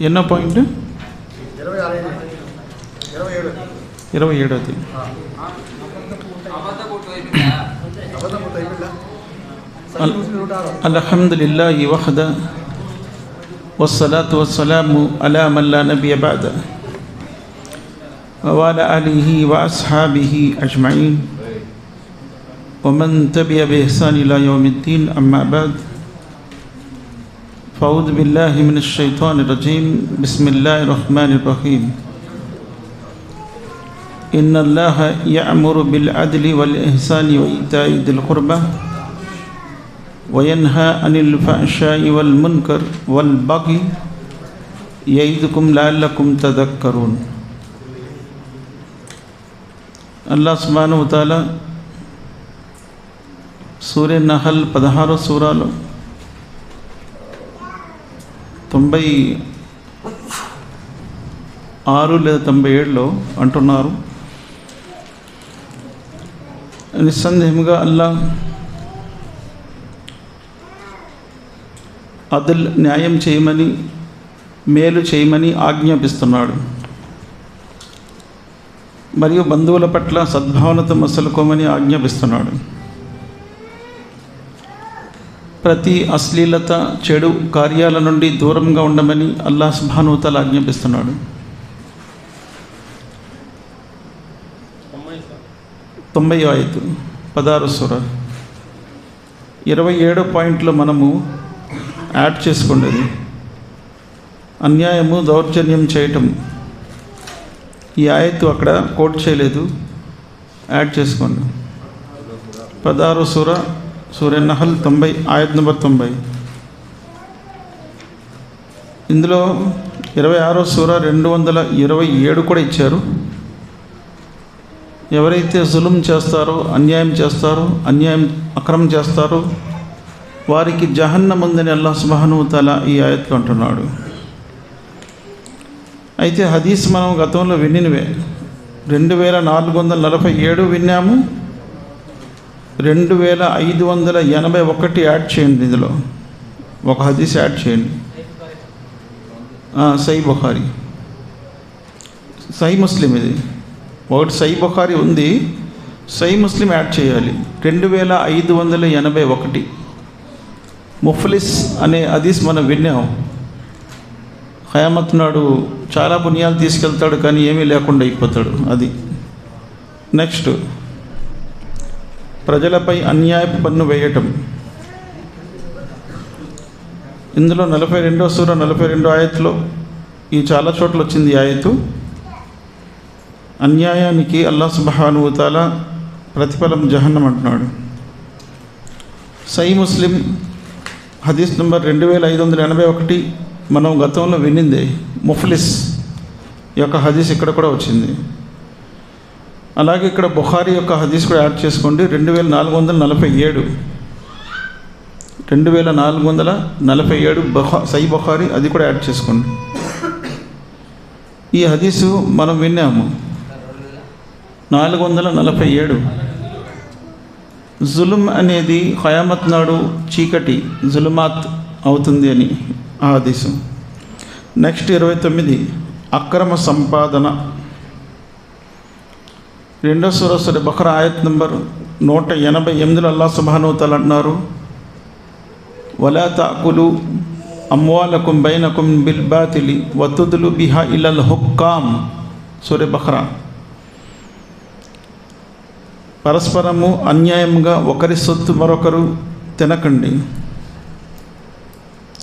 ఎన్నో పాయింట్? 27ది. అల్హమ్దులిల్లాహి వహద వస్సలాతు వస్సలాము అలా మన్ లా నబియ్య బఅద వఅలా ఆలిహి వఅస్హాబిహి అజ్మഈన్ వమన్ తబిఅ బిఇహ్సాన్ ఇలా యౌమిద్దీన్. అమ్మా బఅద్. ఫౌజు బిల్లాహి మినష్ షైతానిర్ రజీమ్. బిస్మిల్లాహిర్ రహ్మానిర్ రహీమ్. ఇన్నల్లాహ యఅమురు బిల్ అద్లి వల్ ఇహ్సాని వ ఈతాయి దిల్ ఖుర్బా వయన్హా అనిల్ ఫహ్షాయి వల్ మున్కర్ వల్ బగీ యయిదుకుం లఅల్లకుం తదక్కరూన్. అల్లాహ్ సుబ్హానహు వ తఆలా సూర నహల్ 16వ సూరాలో 96 లేదా 97లో అంటున్నారు, నిస్సందేహంగా అల్లాహ్ అదిల్ న్యాయం చేయమని, మేలు చేయమని ఆజ్ఞాపిస్తున్నాడు. మరియు బంధువుల పట్ల సద్భావనతో మసలుకోమని ఆజ్ఞాపిస్తున్నాడు. ప్రతి అశ్లీలత, చెడు కార్యాల నుండి దూరంగా ఉండమని అల్లాహ్ సుబ్హానహు వ తఆలా ఆజ్ఞాపిస్తున్నాడు. 90వ ఆయతు 16వ సూర 27 పాయింట్లో మనము యాడ్ చేసుకునేది అన్యాయము, దౌర్జన్యం చేయటం. ఈ ఆయత్తు అక్కడ కోట్ చేయలేదు, యాడ్ చేసుకోండి. 16వ సూర సూర నహల్ 90 ఆయత్ నెంబర్ 90. ఇందులో 26వ సూర 227 కూడా ఇచ్చారు. ఎవరైతే జులుం చేస్తారో, అన్యాయం చేస్తారో, అక్రమం చేస్తారో వారికి జహన్నమ్ ఉందని అల్లాహ్ సుబ్హానహు వ తఆలా ఈ ఆయత్లో అంటున్నాడు. అయితే హదీస్ మనం గతంలో వినినవే 2447 విన్నాము. 2581 యాడ్ చేయండి. ఇందులో ఒక హదీస్ యాడ్ చేయండి. సహీ బుఖారీ, సహీ ముస్లిం. ఇది ఒకటి సహీ బుఖారీ ఉంది, సహీ ముస్లిం యాడ్ చేయాలి. 2581 ముఫ్లిస్ అనే హదీస్ మనం విన్నాం. ఖయామత్ నాడు చాలా పుణ్యాలు తీసుకెళ్తాడు కానీ ఏమీ లేకుండా అయిపోతాడు. అది నెక్స్ట్, ప్రజలపై అన్యాయపు పన్ను వేయటం. ఇందులో 42వ సూర 42వ ఆయత్లో ఈ చాలా చోట్ల వచ్చింది ఈ ఆయత్తు. అన్యాయానికి అల్లాహ్ సుబ్హానహు వ తఆలా ప్రతిఫలం జహన్నమ్ అంటున్నాడు. సహీ ముస్లిం హదీస్ నెంబర్ 2581 మనం గతంలో వినిందే. ముఫ్లిస్ యొక్క హదీస్ ఇక్కడ కూడా వచ్చింది. అలాగే ఇక్కడ బుఖారీ యొక్క హదీస్ కూడా యాడ్ చేసుకోండి. 2447 సహీ బుఖారీ, అది కూడా యాడ్ చేసుకోండి. ఈ హదీసు మనం విన్నాము. 447 జులుం అనేది ఖయామత్ నాడు చీకటి, జులుమాత్ అవుతుంది అని ఆ హదీసు. నెక్స్ట్ 29 అక్రమ సంపాదన. 2వ సూర సూర బఖరా ఆయత్ నంబర్ 188లో అల్లాహ్ సుబ్హానహు వ తఆలా అంటున్నారు, వలా తఅకులు అమ్వాలకుం బైనకుం బిల్ బాతిలి వతుద్లు బిహా ఇలల్ హుక్కామ్. సూర బఖరా. పరస్పరము అన్యాయంగా ఒకరి సొత్తు మరొకరు తినకండి,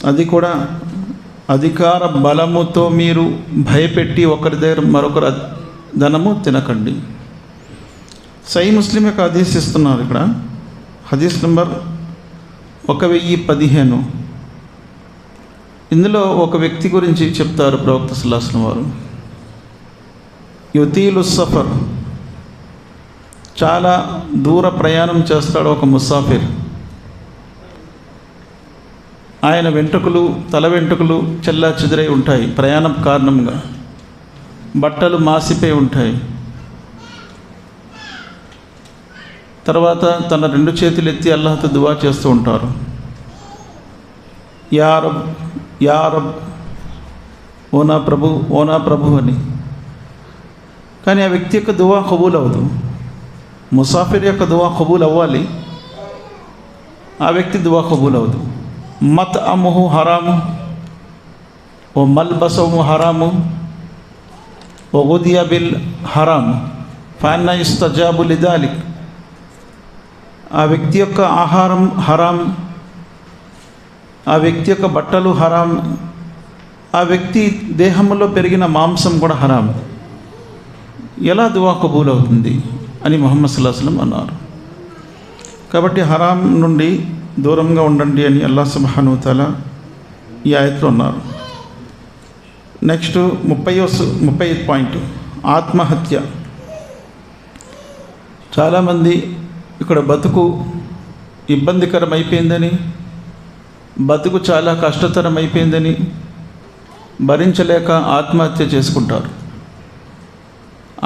అది కూడా అధికార బలముతో మీరు భయపెట్టి ఒకరి దగ్గర మరొకరు ధనము తినకండి. సహీ ముస్లిం యొక్క హదీస్ ఇస్తున్నారు ఇక్కడ. హదీస్ నంబర్ 1015. ఇందులో ఒక వ్యక్తి గురించి చెప్తారు ప్రవక్త సల్లల్లాహు అలైహి వసల్లం వారు. యుతీలు సఫర్, చాలా దూర ప్రయాణం చేస్తాడు ఒక ముసాఫిర్. ఆయన వెంట్రుకలు, తల వెంట్రుకలు చెల్లా చెదిరై ఉంటాయి ప్రయాణం కారణంగా. బట్టలు మాసిపోయి ఉంటాయి. తర్వాత తన 2 చేతులు ఎత్తి అల్లాహ్తో దువా చేస్తూ ఉంటారు. యా రబ్, యా రబ్, ఓ నా ప్రభు అని. కానీ ఆ వ్యక్తి యొక్క దువా కబూల్ అవ్వదు. ముసాఫిర్ యొక్క దువా కబూల్ అవ్వాలి, ఆ వ్యక్తి దువా కబూల్ అవ్వదు. మత్ అముహు హరాము, ఓ మల్బసము హరాము, ఓ గుదియా బిల్ హరాము ఫాన్నా ఇస్తజాబు లిదాలిక్. ఆ వ్యక్తి యొక్క ఆహారం హరాం, ఆ వ్యక్తి యొక్క బట్టలు హరాం, ఆ వ్యక్తి దేహంలో పెరిగిన మాంసం కూడా హరాం. ఎలా దువా కబూల్ అవుతుంది అని ముహమ్మద్ సల్లల్లాహు అలైహి వసల్లం అన్నారు. కాబట్టి హరాం నుండి దూరంగా ఉండండి అని అల్లాహ్ సుబ్హానహు వ తఆలా ఈ ఆయత్లో అన్నారు. నెక్స్ట్ 30 పాయింట్, ఆత్మహత్య. చాలామంది ఇక్కడ బతుకు ఇబ్బందికరం అయిపోయిందని, బతుకు చాలా కష్టతరం అయిపోయిందని భరించలేక ఆత్మహత్య చేసుకుంటారు.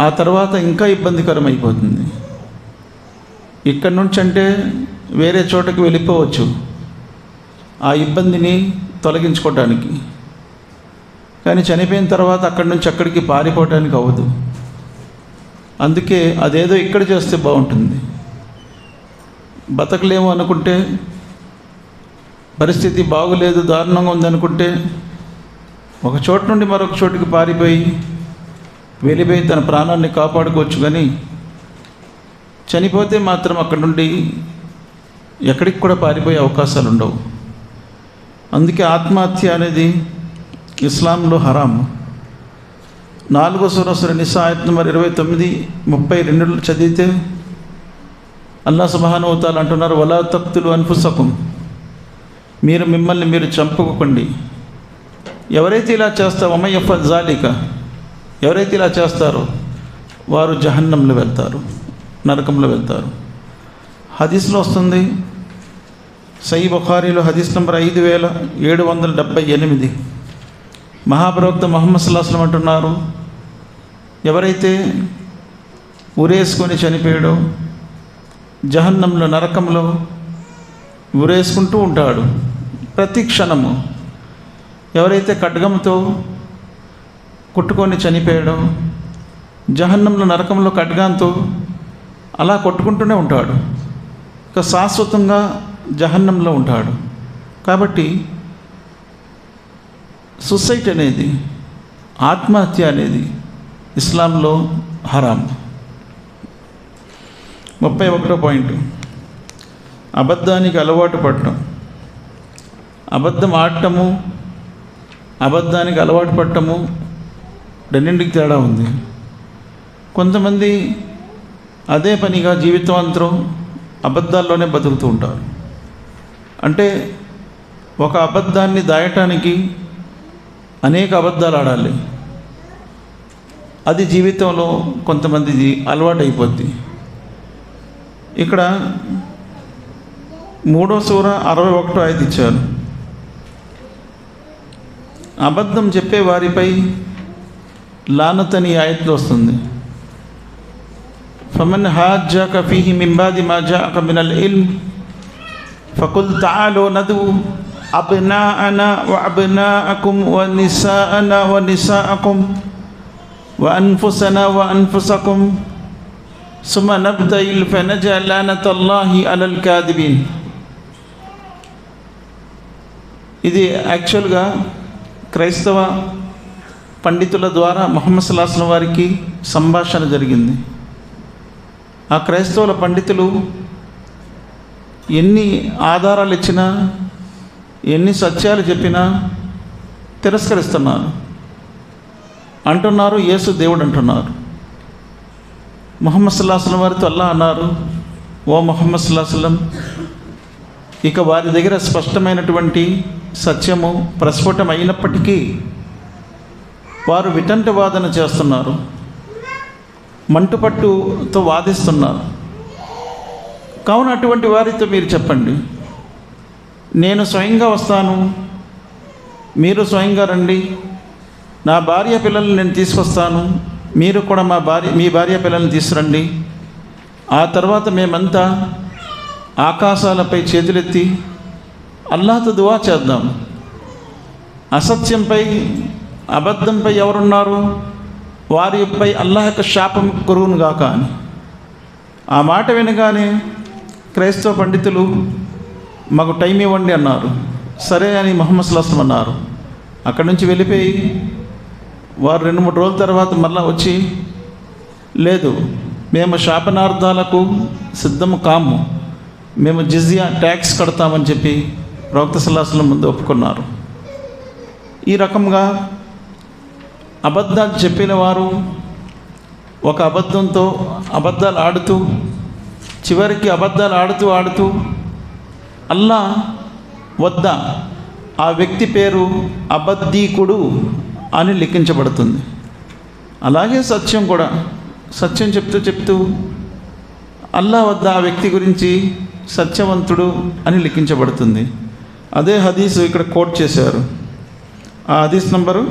ఆ తర్వాత ఇంకా ఇబ్బందికరం అయిపోతుంది. ఇక్కడి నుంచి అంటే వేరే చోటకి వెళ్ళిపోవచ్చు ఆ ఇబ్బందిని తొలగించుకోవడానికి. కానీ చనిపోయిన తర్వాత అక్కడి నుంచి అక్కడికి పారిపోవడానికి అవ్వదు. అందుకే అదేదో ఇక్కడ చేస్తే బాగుంటుంది. బతకలేము అనుకుంటే, పరిస్థితి బాగులేదు, దారుణంగా ఉందనుకుంటే ఒక చోటు నుండి మరొక చోటుకి వెళ్ళిపోయి తన ప్రాణాన్ని కాపాడుకోవచ్చు. కానీ చనిపోతే మాత్రం అక్కడి నుండి ఎక్కడికి కూడా పారిపోయే అవకాశాలు ఉండవు. అందుకే ఆత్మహత్య అనేది ఇస్లాంలో హరాం. 4వ సూరా నిసా ఆయత్ నంబర్ 29, 32 చదివితే అల్లాహ్ సుబ్హానహు వ తఆలా అంటున్నారు, వలా తక్తులు అన్ఫుసకుం, మీరు మిమ్మల్ని మీరు చంపుకోకండి. ఎవరైతే ఇలా చేస్తారో వమన్ యఫ్అల్ జాలిక, ఎవరైతే ఇలా చేస్తారో వారు జహన్నంలో వెళ్తారు, నరకంలో వెళ్తారు. హదీస్లో వస్తుంది, సహీ బుఖారీలో హదీస్ నంబర్ 5778, మహాప్రవక్త ముహమ్మద్ సల్లల్లాహు అలైహి వసల్లం అంటున్నారు, ఎవరైతే ఉరేసుకొని చనిపోయాడో జహన్నంలో, నరకంలో ఉరేసుకుంటూ ఉంటాడు ప్రతి క్షణము. ఎవరైతే ఖడ్గంతో కొట్టుకొని చనిపోయాడో జహన్నంలో, నరకంలో ఖడ్గంతో అలా కొట్టుకుంటూనే ఉంటాడు, ఇక శాశ్వతంగా జహన్నంలో ఉంటాడు. కాబట్టి సూసైడ్ అనేది, ఆత్మహత్య అనేది ఇస్లాంలో హరాం. 31వ పాయింట్, అబద్ధానికి అలవాటు పడటం. అబద్ధం ఆడటము, అబద్ధానికి అలవాటు పడటము రెండింటికి తేడా ఉంది. కొంతమంది అదే పనిగా జీవితాంతరం అబద్ధాల్లోనే బతుకుతూ ఉంటారు. అంటే ఒక అబద్ధాన్ని దాయటానికి అనేక అబద్ధాలు ఆడాలి. అది జీవితంలో కొంతమందిది అలవాటు అయిపోద్ది. ఇక్కడ 3వ సూర 61వ ఆయత్ ఇచ్చారు. అబద్ధం చెప్పే వారిపై లానత్ అని ఆయత్లో వస్తుంది. ఫమన్ హాజ్జక ఫీహి మిన్ బాది మా జాఅక మినల్ ఇల్మ్ ఫకుల్ తఆలు నదు అబ్నాఅనా వ అబ్నాఅకుం వ నిసాఅనా వ నిసాఅకుం వ అన్ఫుసనా వ అన్ఫుసకుం సుమ నబ్తయిల్ ఫనజఅల్ లానతల్లాహి అలల్ కాదిబీన్. ఇది యాక్చువల్గా క్రైస్తవ పండితుల ద్వారా ముహమ్మద్ సల్లల్లాహు అలైహి వసల్లం వారికి సంభాషణ జరిగింది. ఆ క్రైస్తవుల పండితులు ఎన్ని ఆధారాలు ఇచ్చినా, ఎన్ని సత్యాలు చెప్పినా తిరస్కరిస్తున్నారు. అంటున్నారు యేసు దేవుడు అంటున్నారు. ముహమ్మద్ సల్లల్లాహు అలైహి వసల్లం వారితో అల్లాహ్ అన్నారు, ఓ ముహమ్మద్ సల్లల్లాహు అలైహి వసల్లం, ఇక వారి దగ్గర స్పష్టమైనటువంటి సత్యము ప్రస్ఫుటం అయినప్పటికీ వారు వితంట వాదన చేస్తున్నారు, మంటుపట్టుతో వాదిస్తున్నారు. కావున అటువంటి వారితో మీరు చెప్పండి, నేను స్వయంగా వస్తాను, మీరు స్వయంగా రండి, నా భార్య పిల్లల్ని నేను తీసుకొస్తాను, మీరు కూడా మీ భార్య పిల్లల్ని తీసుకురండి. ఆ తర్వాత మేమంతా ఆకాశాలపై చేతులెత్తి అల్లాహ్తో దువా చేద్దాం. అసత్యంపై అబద్ధంపై ఎవరున్నారు, వారిపై అల్లాహ్ యొక్క శాపం కురువును గాక అని. ఆ మాట వినగానే క్రైస్తవ పండితులు మాకు టైం ఇవ్వండి అన్నారు. సరే అని ముహమ్మద్ సల్లల్లాహు అలైహి వసల్లం అన్నారు. అక్కడి నుంచి వెళ్ళిపోయి వారు 2-3 రోజుల తర్వాత మళ్ళా వచ్చి, లేదు మేము శాపనార్థాలకు సిద్ధము కాము, మేము జిజియా ట్యాక్స్ కడతామని చెప్పి ప్రవక్త సల్లల్లాహు అలైహి వసల్లం ముందు ఒప్పుకున్నారు. ఈ రకంగా అబద్ధాలు చెప్పిన వారు ఒక అబద్ధంతో అబద్ధాలు ఆడుతూ చివరికి అబద్ధాలు ఆడుతూ అల్లాహ్ వద్ద ఆ వ్యక్తి పేరు అబద్ధీకుడు అని లిఖించబడుతుంది. అలాగే సత్యం కూడా, సత్యం చెప్తూ అల్లాహ్ వద్ద ఆ వ్యక్తి గురించి సత్యవంతుడు అని లిఖించబడుతుంది. అదే హదీసు ఇక్కడ కోట్ చేశారు. ఆ హదీస్ నంబరు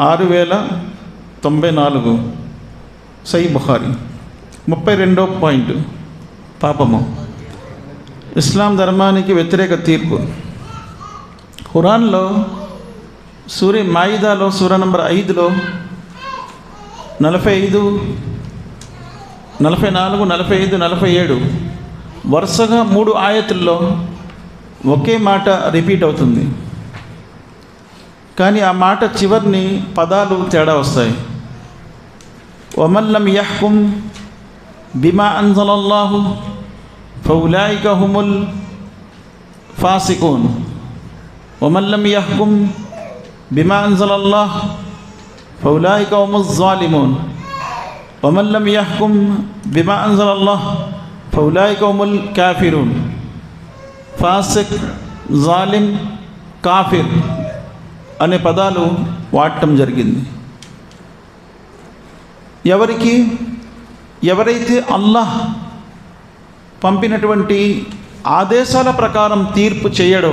6094 సహీ బుఖారీ. 32వ పాయింట్, పాపము. ఇస్లాం ధర్మానికి వ్యతిరేక తీర్పు. ఖురాన్లో సూర మాయిదాలో సూర నంబర్ 5లో 45, 44, 45, 47 వరుసగా 3 ఆయతుల్లో ఒకే మాట రిపీట్ అవుతుంది. కానీ ఆ మాట చివరిని పదాలు తేడా వస్తాయి. వమన్ లమ్ యహ్కుమ్ బిమా అన్జలల్లాహు ఫౌలాయిక హుముల్ ఫాసికూన్. వమన్ లమ్ యహ్కుమ్ బిమా అన్జలల్లాహు ఫౌలాయిక హుముజ్ జాలిమూన్. వమన్ లమ్ యహ్కుమ్ బిమా అన్జలల్లాహు ఫౌలాయిక హుముల్ కాఫిరూన్. ఫాసిక్, జాలిం, కాఫిర్ అనే పదాలు వాడటం జరిగింది. ఎవరైతే అల్లాహ్ పంపినటువంటి ఆదేశాల ప్రకారం తీర్పు చేయడో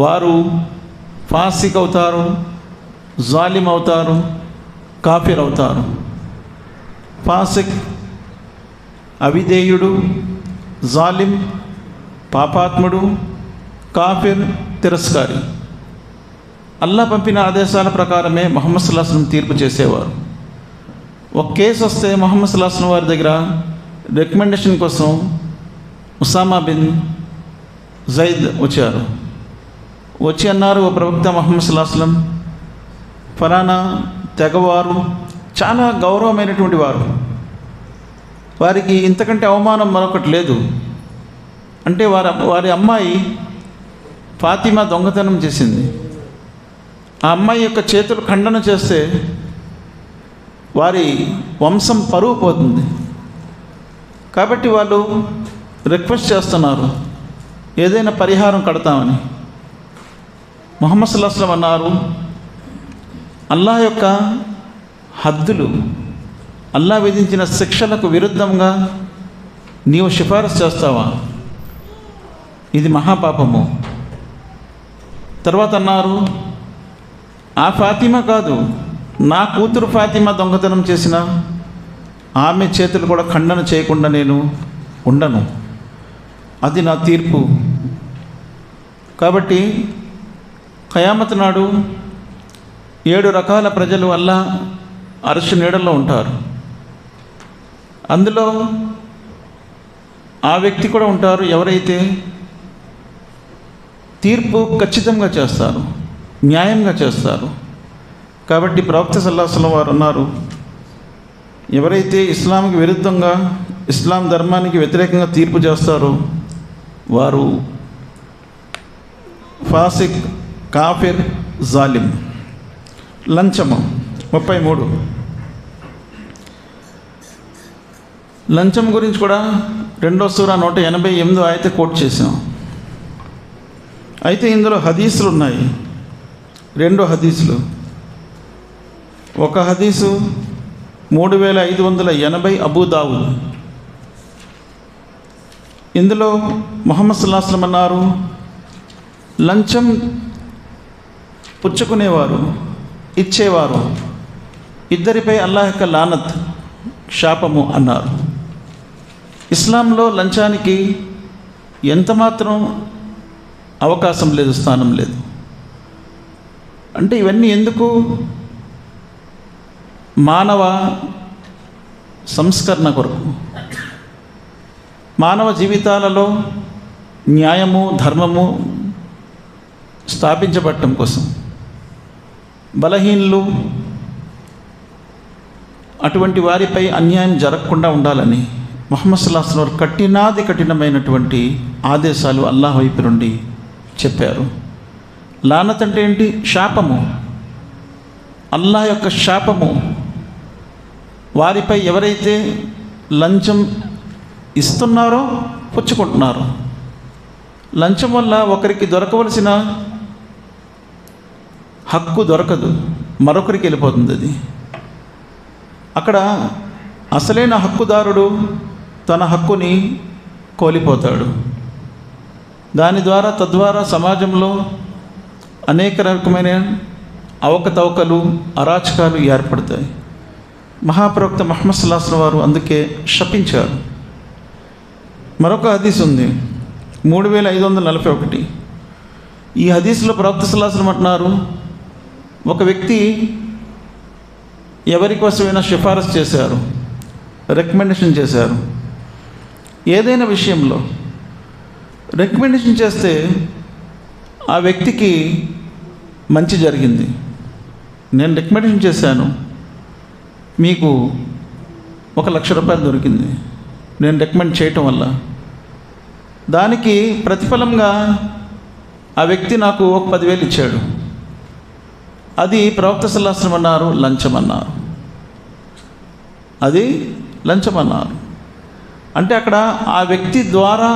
వారు ఫాసిక్ అవుతారు, జాలిం అవుతారు, కాఫిర్ అవుతారు. ఫాసిక్ అవిధేయుడు, జాలిం పాపాత్ముడు, కాఫిర్ తిరస్కారి. అల్లాహ్ పంపిన ఆదేశాల ప్రకారమే ముహమ్మద్ సల్లల్లాహు అలైహి వసల్లం తీర్పు చేసేవారు. ఒక కేసు వస్తే ముహమ్మద్ సల్లల్లాహు అలైహి వసల్లం వారి దగ్గర రికమెండేషన్ కోసం ఉసామా బిన్ జైద్ వచ్చారు. వచ్చి అన్నారు, ఓ ప్రవక్త ముహమ్మద్ సల్లల్లాహు అలైహి వసల్లం, ఫలానా తెగవారు చాలా గౌరవమైనటువంటి వారు, వారికి ఇంతకంటే అవమానం మరొకటి లేదు. అంటే వారి అమ్మాయి ఫాతిమా దొంగతనం చేసింది. ఆ అమ్మాయి యొక్క చేతులు ఖండన చేస్తే వారి వంశం పరువు పోతుంది. కాబట్టి వాళ్ళు రిక్వెస్ట్ చేస్తున్నారు, ఏదైనా పరిహారం కడతామని. ముహమ్మద్ సల్లల్లాహు అలైహి వసల్లం అన్నారు, అల్లాహ్ యొక్క హద్దులు, అల్లాహ్ విధించిన శిక్షలకు విరుద్ధంగా నీవు సిఫారసు చేస్తావా? ఇది మహాపాపము. తర్వాత అన్నారు, ఆ ఫాతిమా కాదు, నా కూతురు ఫాతిమా దొంగతనం చేసిన ఆమె చేతులు కూడా ఖండన చేయకుండా నేను ఉండను, అది నా తీర్పు. కాబట్టి ఖయామత్ నాడు 7 రకాల ప్రజలు అల్లాహ్ అర్ష్ నీడలో ఉంటారు. అందులో ఆ వ్యక్తి కూడా ఉంటారు ఎవరైతే తీర్పు ఖచ్చితంగా చేస్తారు, న్యాయంగా చేస్తారు. కాబట్టి ప్రవక్త సల్లల్లాహు అలైహి వసల్లం వారు అన్నారు, ఎవరైతే ఇస్లాంకి విరుద్ధంగా, ఇస్లాం ధర్మానికి వ్యతిరేకంగా తీర్పు చేస్తారో వారు ఫాసిక్, కాఫిర్, జాలిం. లంచము 33. లంచం గురించి కూడా 2వ సూర 188 ఆయత కోట్ చేసాం. అయితే ఇందులో హదీసులు ఉన్నాయి, 2 హదీసులు. ఒక హదీసు 3580 అబూ దావుద్. ఇందులో ముహమ్మద్ సల్లల్లాహు అలైహి వసల్లం అన్నారు, లంచం పుచ్చుకునేవారు, ఇచ్చేవారు ఇద్దరిపై అల్లాహ్ యొక్క లానత్, శాపము అన్నారు. ఇస్లాంలో లంచానికి ఎంతమాత్రం అవకాశం లేదు, స్థానం లేదు. అంటే ఇవన్నీ ఎందుకు? మానవ సంస్కరణ కొరకు, మానవ జీవితాలలో న్యాయము ధర్మము స్థాపించబడటం కోసం. బలహీనులు అటువంటి వారిపై అన్యాయం జరగకుండా ఉండాలని ముహమ్మద్ సల్లల్లాహు అలైహి వసల్లం కఠినమైనటువంటి ఆదేశాలు అల్లాహ్ వైపు నుండి చెప్పారు. లానత్ అంటే ఏంటి? శాపము. అల్లాహ్ యొక్క శాపము వారిపై ఎవరైతే లంచం ఇస్తున్నారో పుచ్చుకుంటున్నారో. లంచం వల్ల ఒకరికి దొరకవలసిన హక్కు దొరకదు, మరొకరికి వెళ్ళిపోతుంది. అది అక్కడ అసలైన హక్కుదారుడు తన హక్కుని కోల్పోతాడు. దాని ద్వారా తద్వారా సమాజంలో అనేక రకమైన అవకతవకలు అరాచకాలు ఏర్పడతాయి. మహాప్రవక్త ముహమ్మద్ సల్లల్లాహు అలైహి వసల్లం వారు అందుకే శపించారు. మరొక హదీస్ ఉంది 3541. ఈ హదీస్లో ప్రవక్త సల్లల్లాహు అలైహి వసల్లం అంటున్నారు, ఒక వ్యక్తి ఎవరి కోసమైనా సిఫారసు చేశారు, రికమెండేషన్ చేశారు. ఏదైనా విషయంలో రికమెండేషన్ చేస్తే ఆ వ్యక్తికి మంచి జరిగింది. నేను రికమెండేషన్ చేశాను, మీకు 1,00,000 రూపాయలు దొరికింది నేను రికమెండ్ చేయటం వల్ల. దానికి ప్రతిఫలంగా ఆ వ్యక్తి నాకు 10,000 ఇచ్చాడు. అది ప్రవక్త సల్లల్లాహు అలైహి వసల్లం అన్నారు లంచం అన్నారు. అది లంచం అన్నారు. అంటే అక్కడ ఆ వ్యక్తి ద్వారా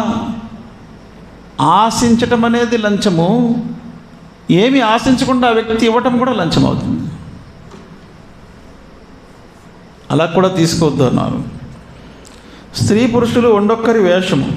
ఆశించటం అనేది లంచము, ఏమి ఆశించకుండా ఆ వ్యక్తి ఇవ్వటం కూడా లంచం అవుతుంది. అలా కూడా తీసుకోవద్దు అన్నారు. స్త్రీ పురుషులు ఒండొక్కరి వేషము.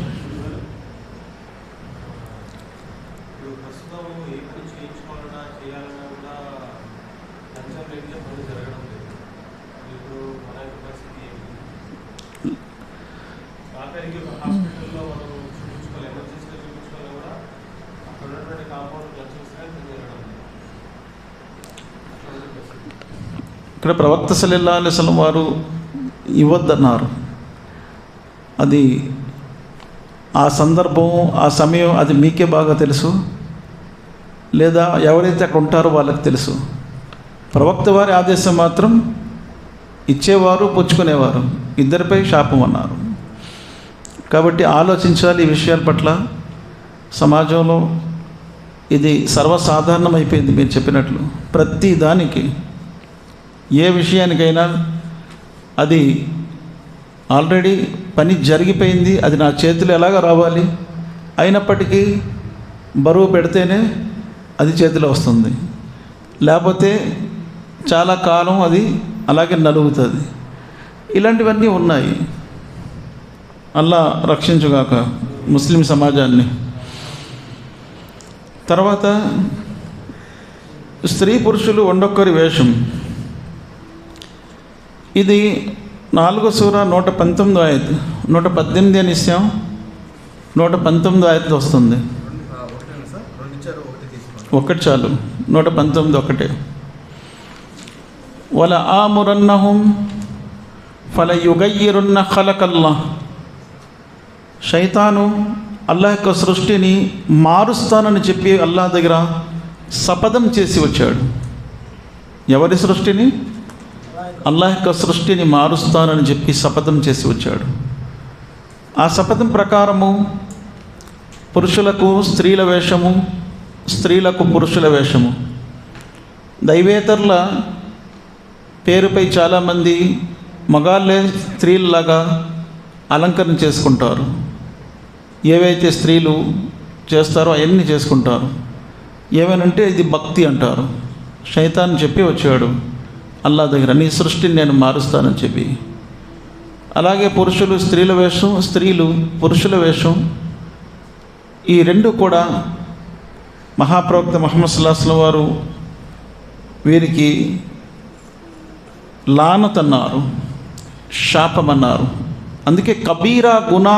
ఇక్కడ ప్రవక్త సల్లల్లాహు అలైహి వసల్లం వారు ఇవ్వద్దన్నారు. అది ఆ సందర్భం, ఆ సమయం అది మీకే బాగా తెలుసు, లేదా ఎవరైతే అక్కడ ఉంటారో వాళ్ళకి తెలుసు. ప్రవక్త వారి ఆదేశం మాత్రం ఇచ్చేవారు పుచ్చుకునేవారు ఇద్దరిపై శాపం అన్నారు. కాబట్టి ఆలోచించాలి ఈ విషయాల పట్ల. సమాజంలో ఇది సర్వసాధారణం అయిపోయింది. మీరు చెప్పినట్లు ప్రతి దానికి, ఏ విషయానికైనా అది ఆల్రెడీ పని జరిగిపోయింది, అది నా చేతిలో ఎలాగ రావాలి, అయినప్పటికీ బరువు పెడితేనే అది చేతిలో వస్తుంది, లేకపోతే చాలా కాలం అది అలాగే నలుగుతుంది. ఇలాంటివన్నీ ఉన్నాయి. అల్లా రక్షించుగాక ముస్లిం సమాజాన్ని. తర్వాత స్త్రీ పురుషులు ఒండొక్కరి వేషం. ఇది 4వ సూర 119వ ఆయత్. 118 అని ఇస్తాం, 119వ ఆయత్ వస్తుంది. ఒకటి చాలు, 119 ఒకటే. వల ఆమురన్నహుం ఫల యుగయ్యిరున్న ఖలకల్లాహ్. శైతాను అల్లాహ్ యొక్క సృష్టిని మారుస్తానని చెప్పి అల్లాహ్ దగ్గర శపథం చేసి వచ్చాడు. ఎవరి సృష్టిని? అల్లాహ్ యొక్క సృష్టిని మారుస్తానని చెప్పి శపథం చేసి వచ్చాడు. ఆ శపథం ప్రకారము పురుషులకు స్త్రీల వేషము, స్త్రీలకు పురుషుల వేషము. దైవేతరుల పేరుపై చాలామంది మగాళ్ళే స్త్రీలలాగా అలంకరణ చేసుకుంటారు. ఏవైతే స్త్రీలు చేస్తారో అవన్నీ చేసుకుంటారు. ఏమనంటే ఇది భక్తి అంటారు. శైతాన్ చెప్పి వచ్చాడు అల్లాహ్ దగ్గర, నీ సృష్టిని నేను మారుస్తానని చెప్పి. అలాగే పురుషులు స్త్రీల వేషం, స్త్రీలు పురుషుల వేషం, ఈ రెండు కూడా మహాప్రవక్త ముహమ్మద్ సల్లల్లాహు అలైహి వసల్లం వారు వీరికి లానత్ అన్నారు, శాపమన్నారు. అందుకే కబీరా గునా,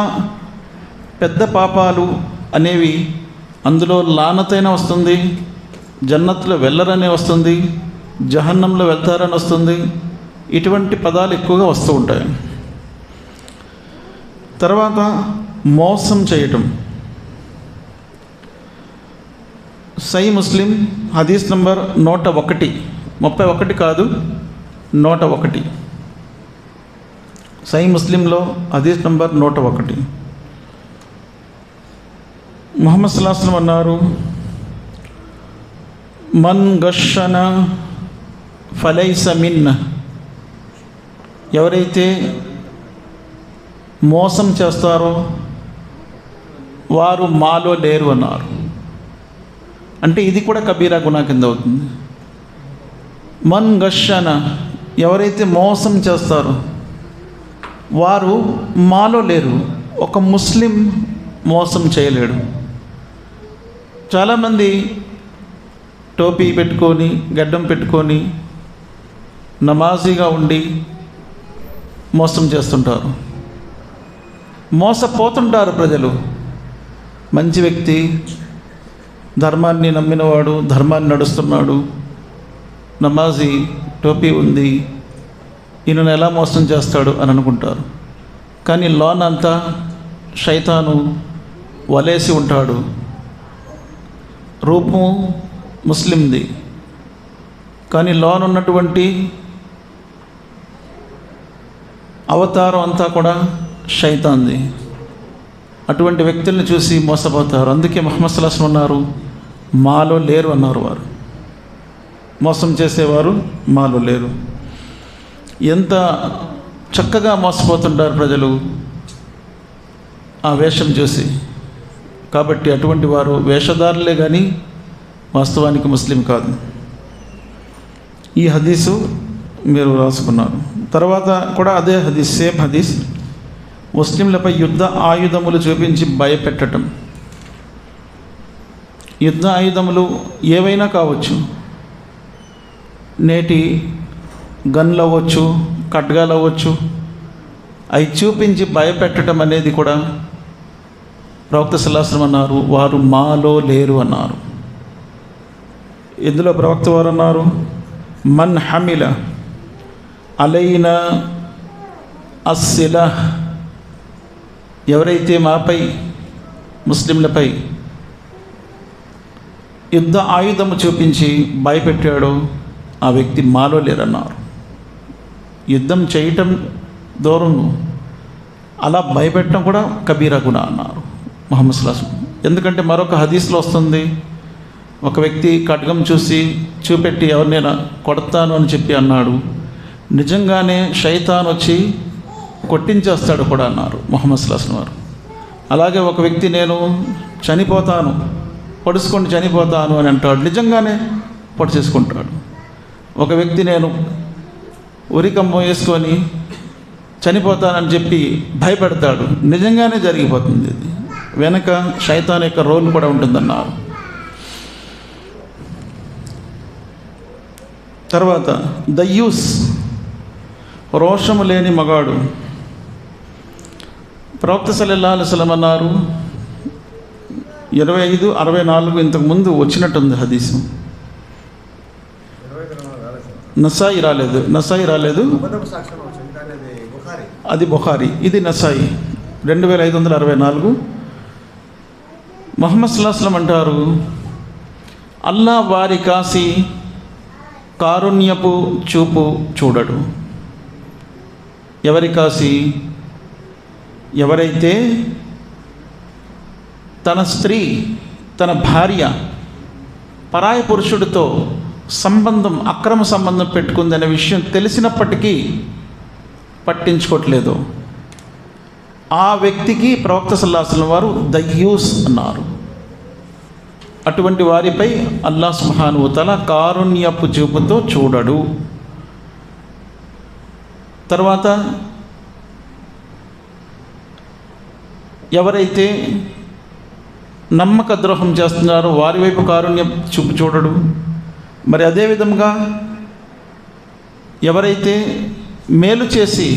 పెద్ద పాపాలు అనేవి అందులో లానతైన వస్తుంది, జన్నత్లో వెళ్ళరనే వస్తుంది, జహన్నంలో వెళ్తారని వస్తుంది. ఇటువంటి పదాలు ఎక్కువగా వస్తూ ఉంటాయి. తర్వాత మోసం చేయటం. సై ముస్లిం హదీస్ నంబర్ 101, 31 కాదు 101. సై ముస్లింలో హదీస్ నంబర్ 101. ముహమ్మద్ సల్లల్లాహు అలైహి వసల్లం అన్నారు, మన్ గషన ఫలైస మిన్న. ఎవరైతే మోసం చేస్తారో వారు మాలో లేరు అన్నారు. అంటే ఇది కూడా కబీరా గునా కింద అవుతుంది. మన్ గషన, ఎవరైతే మోసం చేస్తారో వారు మాలో లేరు. ఒక ముస్లిం మోసం చేయలేడు. చాలామంది టోపీ పెట్టుకొని, గడ్డం పెట్టుకొని, నమాజీగా ఉండి మోసం చేస్తుంటారు, మోసపోతుంటారు ప్రజలు. మంచి వ్యక్తి, ధర్మాన్ని నమ్మినవాడు, ధర్మాన్ని నడుస్తున్నాడు, నమాజీ, టోపీ ఉంది, ఈయనను ఎలా మోసం చేస్తాడు అని అనుకుంటారు. కానీ లోన్ అంతా శైతాను వలేసి ఉంటాడు. రూపం ముస్లింది, కానీ లోన్ ఉన్నటువంటి అవతారం అంతా కూడా శైతాన్ది. అటువంటి వ్యక్తుల్ని చూసి మోసపోతారు. అందుకే ముహమ్మద్ సల్లల్లాహు అలైహి వసల్లం అన్నారు, మాలో లేరు అన్నారు. వారు మోసం చేసేవారు మాలో లేరు. ఎంత చక్కగా మోసపోతుంటారు ప్రజలు ఆ వేషం చూసి. కాబట్టి అటువంటి వారు వేషధారులే కానీ వాస్తవానికి ముస్లిం కాదు. ఈ హదీసు మీరు రాసుకున్నారు. తర్వాత కూడా అదే హదీస్, సేమ్ హదీస్, ముస్లింలపై యుద్ధ ఆయుధములు చూపించి భయపెట్టడం. యుద్ధ ఆయుధములు ఏవైనా కావచ్చు, నేటి గన్లు అవ్వచ్చు, ఖడ్గాలు అవ్వచ్చు, అవి చూపించి భయపెట్టడం అనేది కూడా ప్రవక్త సల్లల్లాహు అలైహి వసల్లం అన్నారు, వారు మాలో లేరు అన్నారు. ఇందులో ప్రవక్త వారు అన్నారు, మన్ హమిల అలైనా అస్సిలా, ఎవరైతే మాపై ముస్లింలపై యుద్ధ ఆయుధము చూపించి భయపెట్టాడో ఆ వ్యక్తి మాలో లేరన్నారు. యుద్ధం చేయటం దూరం, అలా భయపెట్టడం కూడా కబీరా గునా అన్నారు ముహమ్మద్ సల్లల్లాహు అలైహి వసల్లం. ఎందుకంటే మరొక హదీస్లో వస్తుంది, ఒక వ్యక్తి ఖడ్గం చూపెట్టి ఎవరినైనా కొడతాను అని చెప్పి అన్నాడు. నిజంగానే శైతాన్ వచ్చి కొట్టించేస్తాడు కూడా అన్నారు ముహమ్మద్ సల్లల్లాహు అలైహి వసల్లం వారు. అలాగే ఒక వ్యక్తి నేను చనిపోతాను, పొడుచుకొని చనిపోతాను అని అంటాడు, నిజంగానే పొడిచేసుకుంటాడు. ఒక వ్యక్తి నేను ఉరికంబం వేసుకొని చనిపోతానని చెప్పి భయపెడతాడు, నిజంగానే జరిగిపోతుంది. ఇది వెనక శైతాన్ యొక్క రోల్ కూడా ఉంటుందన్నారు. తర్వాత దయ్యూస్, రోషము లేని మగాడు. ప్రవక్త సల్లల్లాహు అలైహి వసల్లం అన్నారు, 25-64 ఇంతకుముందు వచ్చినట్టుంది హదీసు. నసాయి రాలేదు, అది బుఖారీ, ఇది నసాయి. 2564. ముహమ్మద్ సల్లల్లాహు అలైహి వసల్లం అంటారు, అల్లా వారి కాసి కారుణ్యపు చూపు చూడడు. ఎవరి కాసి? ఎవరైతే తన స్త్రీ, తన భార్య పరాయి పురుషుడితో సంబంధం, అక్రమ సంబంధం పెట్టుకుందనే విషయం తెలిసినప్పటికీ పట్టించుకోవట్లేదు, ఆ వ్యక్తికి ప్రవక్త సల్లల్లాహు అలైహి వసల్లం వారు దయ్యూస్ అన్నారు. అటువంటి వారిపై అల్లాహ్ సుబ్హానహు వ తఆలా కారుణ్యపు చూపుతో చూడడు. తర్వాత ఎవరైతే నమ్మక ద్రోహం చేస్తున్నారో వారి వైపు కారుణ్య చూపు చూడడు. మరి అదేవిధంగా ఎవరైతే మేలు చేసి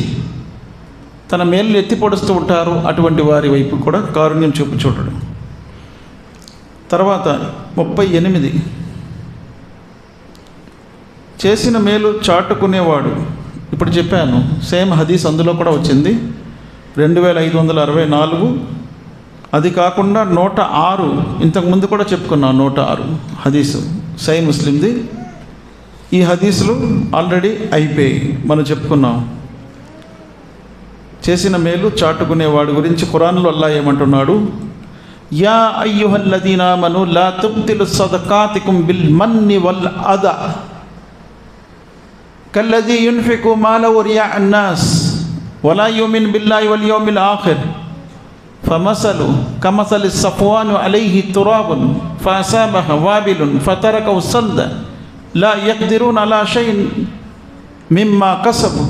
తన మేలు ఎత్తి పొడుస్తూ ఉంటారో అటువంటి వారి వైపు కూడా కారుణ్యం చూపు చూడడు. తర్వాత 38 చేసిన మేలు చాటుకునేవాడు. ఇప్పుడు చెప్పాను, సేమ్ హదీస్ అందులో కూడా వచ్చింది 2564. అది కాకుండా 106 ఇంతకుముందు కూడా చెప్పుకున్నాం. 106 హదీసు సై ముస్లింది. ఈ హదీసులు ఆల్రెడీ అయిపోయి మనం చెప్పుకున్నాం. చేసిన మేలు చాటుకునేవాడు గురించి ఖురాన్లో అల్లాహ్ ఏమంటున్నాడు? యా అయ్యుహల్లదీనా ఆమనూ లా తుబ్తిలు సదకాతికుం బిల్ మన్ని వల్ అదా కల్లదీ యున్ఫికు మాలహు రియా అన్నాస్ వలా యుమిన్ బిల్లాహి వల్ యౌమిల్ ఆఖిర్ ఫమసలు కమసలి సఫ్వాను అలైహి తురాబున్ ఫఅసాబహ వాబిలున్ ఫతరకహు సల్ద లా యక్దిరూన అలా షైఇన్ మిమ్మా కసబు.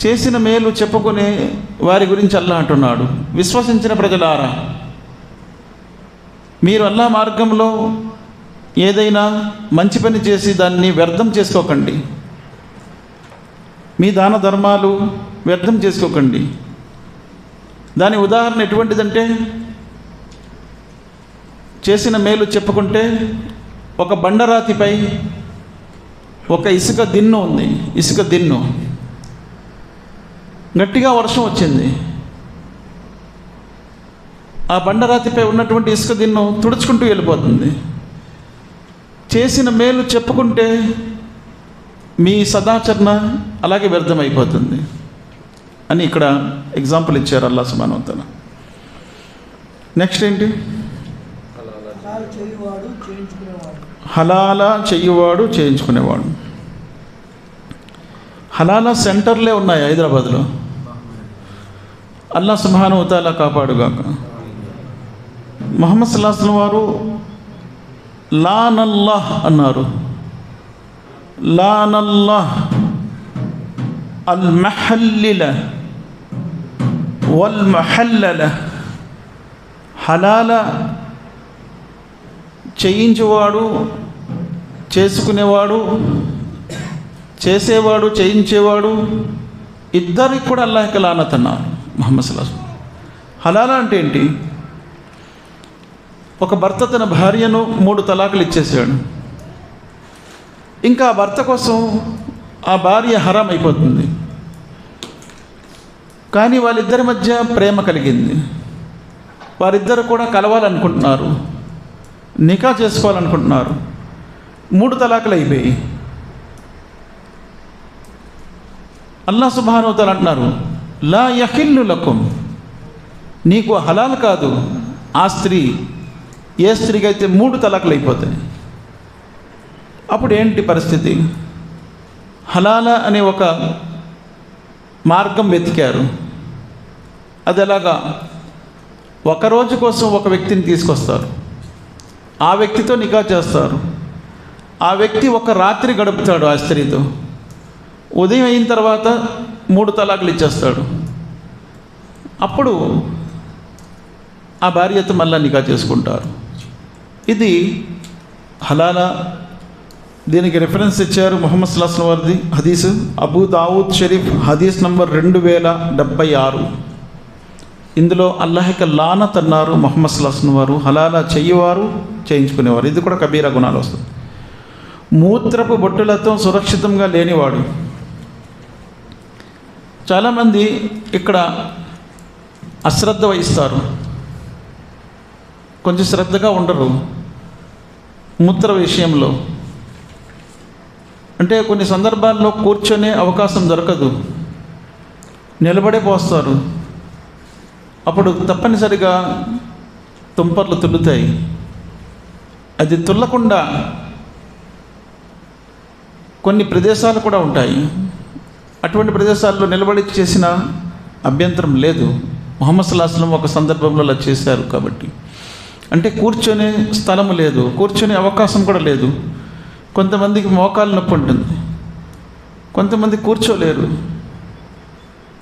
చేసిన మేలు చెప్పుకునే వారి గురించి అల్లాహ్ అంటున్నాడు, విశ్వసించిన ప్రజలారా, మీరు అల్లాహ్ మార్గంలో ఏదైనా మంచి పని చేసి దాన్ని వ్యర్థం చేసుకోకండి. మీ దాన ధర్మాలు వ్యర్థం చేసుకోకండి. దాని ఉదాహరణ ఎటువంటిదంటే, చేసిన మేలు చెప్పుకుంటే ఒక బండరాతిపై ఒక ఇసుక దిన్ను ఉంది. ఇసుక దిన్ను గట్టిగా వర్షం వచ్చింది. ఆ బండరాతిపై ఉన్నటువంటి ఇసుక దిన్ను తుడుచుకుంటూ వెళ్ళిపోతుంది. చేసిన మేలు చెప్పుకుంటే మీ సదాచరణ అలాగే వ్యర్థమైపోతుంది అని ఇక్కడ ఎగ్జాంపుల్ ఇచ్చారు అల్లాహ్ సుబ్హానహు వ తఆలా. నెక్స్ట్ ఏంటి? హలాలా చెయ్యువాడు చేయించుకునేవాడు. హలాలా సెంటర్లే ఉన్నాయి హైదరాబాద్లో. అల్లాహ్ సుబ్హానహు వ తఆలా కాపాడుగాక. ముహమ్మద్ సల్లల్లాహు అలైహి వసల్లం వారు లానల్లాహ్ అన్నారు. లానల్లాహ్ అల్ మహల్లిల వల్ మహల్లల. హలాల చేయించేవాడు, చేసుకునేవాడు, చేసేవాడు, చేయించేవాడు ఇద్దరికి కూడా అల్లాహ్కి లానత్ అన్నారు ముహమ్మద్ సల్లల్లాహు అలైహి వసల్లం. హలాల అంటే ఏంటి? ఒక భర్త తన భార్యను 3 తలాకులు ఇచ్చేసాడు. ఇంకా ఆ భర్త కోసం ఆ భార్య హరాం అయిపోతుంది. కానీ వాళ్ళిద్దరి మధ్య ప్రేమ కలిగింది. వారిద్దరు కూడా కలవాలనుకుంటున్నారు, నికా చేసుకోవాలనుకుంటున్నారు. 3 తలాకులు అయిపోయి అల్లాహ్ సుబ్హానహు వ తఆలా అంటున్నారు, లా యహిల్లు లకుం, నీకు హలాల్ కాదు ఆ స్త్రీ. ఏ స్త్రీకి అయితే 3 తలాకులు అయిపోతాయి. అప్పుడు ఏంటి పరిస్థితి? హలాలా అనే ఒక మార్గం వెతికారు. అది ఎలాగా? ఒక రోజు కోసం ఒక వ్యక్తిని తీసుకొస్తారు, ఆ వ్యక్తితో నికా చేస్తారు. ఆ వ్యక్తి ఒక రాత్రి గడుపుతాడు ఆ స్త్రీతో. ఉదయం అయిన తర్వాత 3 తలాకులు ఇచ్చేస్తాడు. అప్పుడు ఆ భార్యతో మళ్ళీ నికా చేసుకుంటారు. ఇది హలాలా. దీనికి రిఫరెన్స్ ఇచ్చారు ముహమ్మద్ సల్లల్లాహు అలైహి వసల్లం వారిది హదీసు అబూ దావూద్ షరీఫ్ హదీస్ నంబర్ 2076. ఇందులో అల్లాహ్కి లానత్ అన్నారు ముహమ్మద్ సల్లల్లాహు అలైహి వసల్లం వారు. హలాలా చెయ్యేవారు, చేయించుకునేవారు. ఇది కూడా కబీరా గుణాలు వస్తుంది. మూత్రపు బొట్టులతో సురక్షితంగా లేనివాడు. చాలామంది ఇక్కడ అశ్రద్ధ వహిస్తారు, కొంచెం శ్రద్ధగా ఉండరు మూత్ర విషయంలో. అంటే కొన్ని సందర్భాల్లో కూర్చొనే అవకాశం దొరకదు, నిలబడే పోస్తారు. అప్పుడు తప్పనిసరిగా తుంపర్లు తుల్లుతాయి. అది తుల్లకుండా కొన్ని ప్రదేశాలు కూడా ఉంటాయి. అటువంటి ప్రదేశాల్లో నిలబడి చేసిన అభ్యంతరం లేదు. ముహమ్మద్ సల్లల్లాహు అలైహి వసల్లం ఒక సందర్భంలో అలా చేశారు. కాబట్టి అంటే కూర్చొనే స్థలము లేదు, కూర్చొనే అవకాశం కూడా లేదు. కొంతమందికి మోకాలు నొప్పి ఉంటుంది, కొంతమంది కూర్చోలేరు.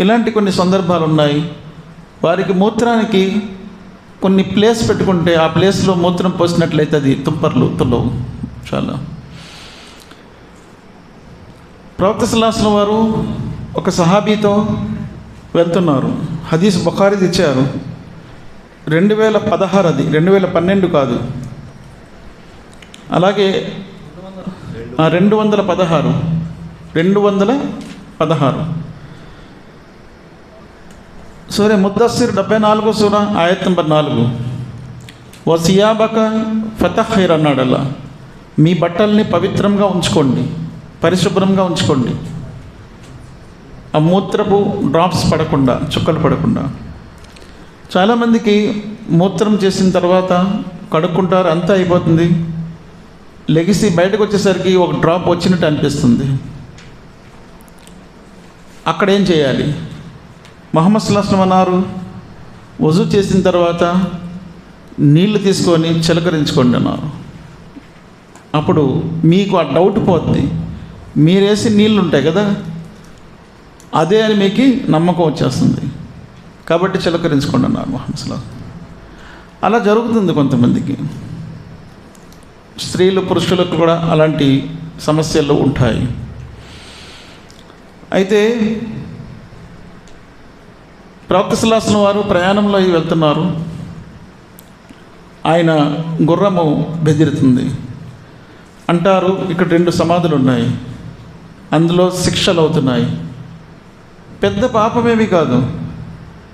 ఇలాంటి కొన్ని సందర్భాలు ఉన్నాయి. వారికి మూత్రానికి కొన్ని ప్లేస్ పెట్టుకుంటే ఆ ప్లేస్లో మూత్రం పోసినట్లయితే అది తుంపర్లు తుల్లవు. చాలా ప్రవక్త సల్లల్లాహు అలైహి వసల్లం వారు ఒక సహాబీతో వెళ్తున్నారు. హదీస్ బుఖారీ ఇచ్చారు. 2016 అది 2012 కాదు. అలాగే 216 సూర ముద్దస్సిర్ 74 సూర ఆయత్ నంబర్ 4. వసియాబక ఫతహిర్ అన్నాడు అల్లా. మీ బట్టల్ని పవిత్రంగా ఉంచుకోండి, పరిశుభ్రంగా ఉంచుకోండి, ఆ మూత్రపు డ్రాప్స్ పడకుండా, చుక్కలు పడకుండా. చాలామందికి మూత్రం చేసిన తర్వాత కడుక్కుంటారు, అంతా అయిపోతుంది, లెగిసి బయటకు వచ్చేసరికి ఒక డ్రాప్ వచ్చినట్టు అనిపిస్తుంది. అక్కడ ఏం చేయాలి? ముహమ్మద్ సల్లల్లాహు అలైహి వసల్లం అన్నారు, వజూ చేసిన తర్వాత నీళ్లు తీసుకొని చిలకరించుకోండి అన్నారు. అప్పుడు మీకు ఆ డౌట్ పోద్ది, మీరేసి నీళ్ళు ఉంటాయి కదా అదే అని మీకు నమ్మకం వచ్చేస్తుంది. కాబట్టి చిలకరించుకోండి అన్నారు ముహమ్మద్ సల్లల్లాహు అలైహి వసల్లం. అలా జరుగుతుంది కొంతమందికి. స్త్రీలు పురుషులకు కూడా అలాంటి సమస్యలు ఉంటాయి. అయితే ప్రవక్త సల్లల్లాహు అలైహి వసల్లం వారు ప్రయాణంలో వెళ్తున్నారు. ఆయన గుర్రము బెదిరుతుంది. అంటారు, ఇక్కడ 2 సమాధులు ఉన్నాయి, అందులో శిక్షలు అవుతున్నాయి. పెద్ద పాపమేమీ కాదు.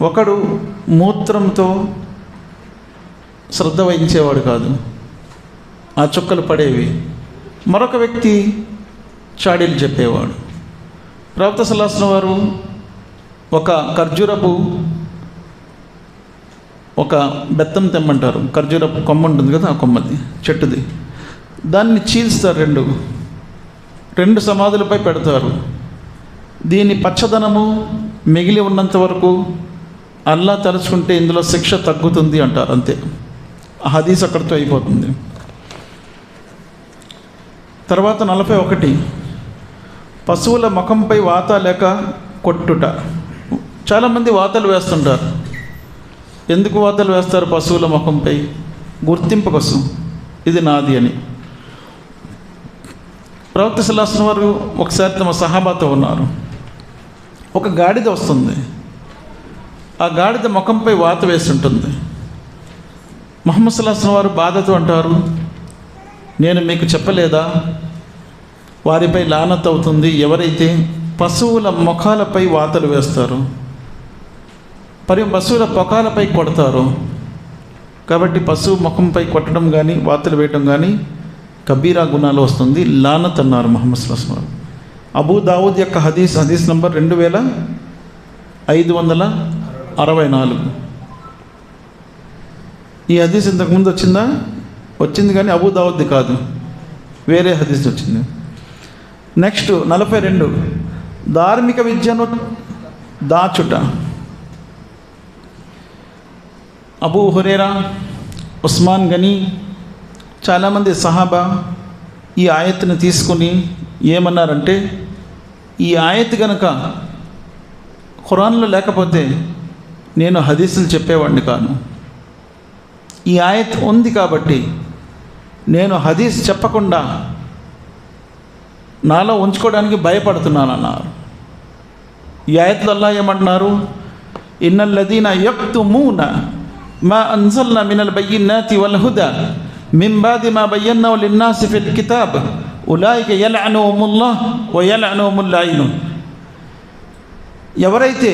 ఒకడు మూత్రంతో శ్రద్ధ వహించేవాడు కాదు, ఆ చుక్కలు పడేవి. మరొక వ్యక్తి చాడీలు చెప్పేవాడు. ప్రవక్త సల్లల్లాహు అలైహి వసల్లం వారు ఒక ఖర్జూరపు ఒక బెత్తం తెమ్మంటారు, ఖర్జూరపు కొమ్మ ఉంటుంది కదా, ఆ కొమ్మది చెట్టుది, దాన్ని చీల్స్తారు, 2 సమాధులపై పెడతారు. దీని పచ్చదనము మిగిలి ఉన్నంత వరకు అల్లా తలుచుకుంటే ఇందులో శిక్ష తగ్గుతుంది అంటారు. అంతే, ఆ హదీస్ అక్కడితో అయిపోతుంది. తర్వాత 41 పశువుల ముఖంపై వాత లేక కొట్టుట. చాలామంది వాతలు వేస్తుంటారు. ఎందుకు వాతలు వేస్తారు? పశువుల ముఖంపై గుర్తింపు కోసం, ఇది నాది అని. ప్రవక్త సల్లల్లాహు అలైహి వసల్లం వారు ఒకసారి తమ సహాబాతో ఉన్నారు. ఒక గాడిద వస్తుంది, ఆ గాడిద ముఖంపై వాత వేసి ఉంటుంది. ముహమ్మద్ సల్లల్లాహు అలైహి వసల్లం వారు బాధతో అంటారు, నేను మీకు చెప్పలేదా వారిపై లానత్ అవుతుంది ఎవరైతే పశువుల ముఖాలపై వాతలు వేస్తారు, పశువుల ముఖాలపై కొడతారు. కాబట్టి పశువు ముఖంపై కొట్టడం కానీ వాతలు వేయడం కానీ కబీరా గుణాలు వస్తుంది, లానత్ అన్నారు ముహమ్మద్ సల్లల్లాహు అలైహి వసల్లం. అబూ దావూద్ యొక్క హదీస్ నంబర్ 2564. ఈ హదీస్ ఇంతకుముందు వచ్చిందా? వచ్చింది, కానీ అబూ దావూద్ది కాదు, వేరే హదీస్ వచ్చింది. నెక్స్ట్ 42 ధార్మిక విద్యను దాచుట. అబూ హురైరా, ఉస్మాన్ గనీ, చాలామంది సహాబా ఈ ఆయత్తుని తీసుకుని ఏమన్నారంటే, ఈ ఆయత్ కనుక ఖురాన్లో లేకపోతే నేను హదీసులు చెప్పేవాడిని కాను. ఈ ఆయత్ ఉంది కాబట్టి నేను హదీస్ చెప్పకుండా నాలో ఉంచుకోవడానికి భయపడుతున్నానన్నారు. ఈ ఆయత్లో అల్లాహ్ ఏమంటున్నారు? ఇన్నల్లదీన యక్తుమూన మా అన్జల్నా మినల్ బయ్యినాతి వల్ హుదా మిన్ బాది మా బయ్యన్నాహు లిన్నాసి ఫిల్ కితాబ్ ఉలాయిక యల్అనుహుముల్లాహ్ వ యల్అనుహుముల్ లాయినూన్. ఎవరైతే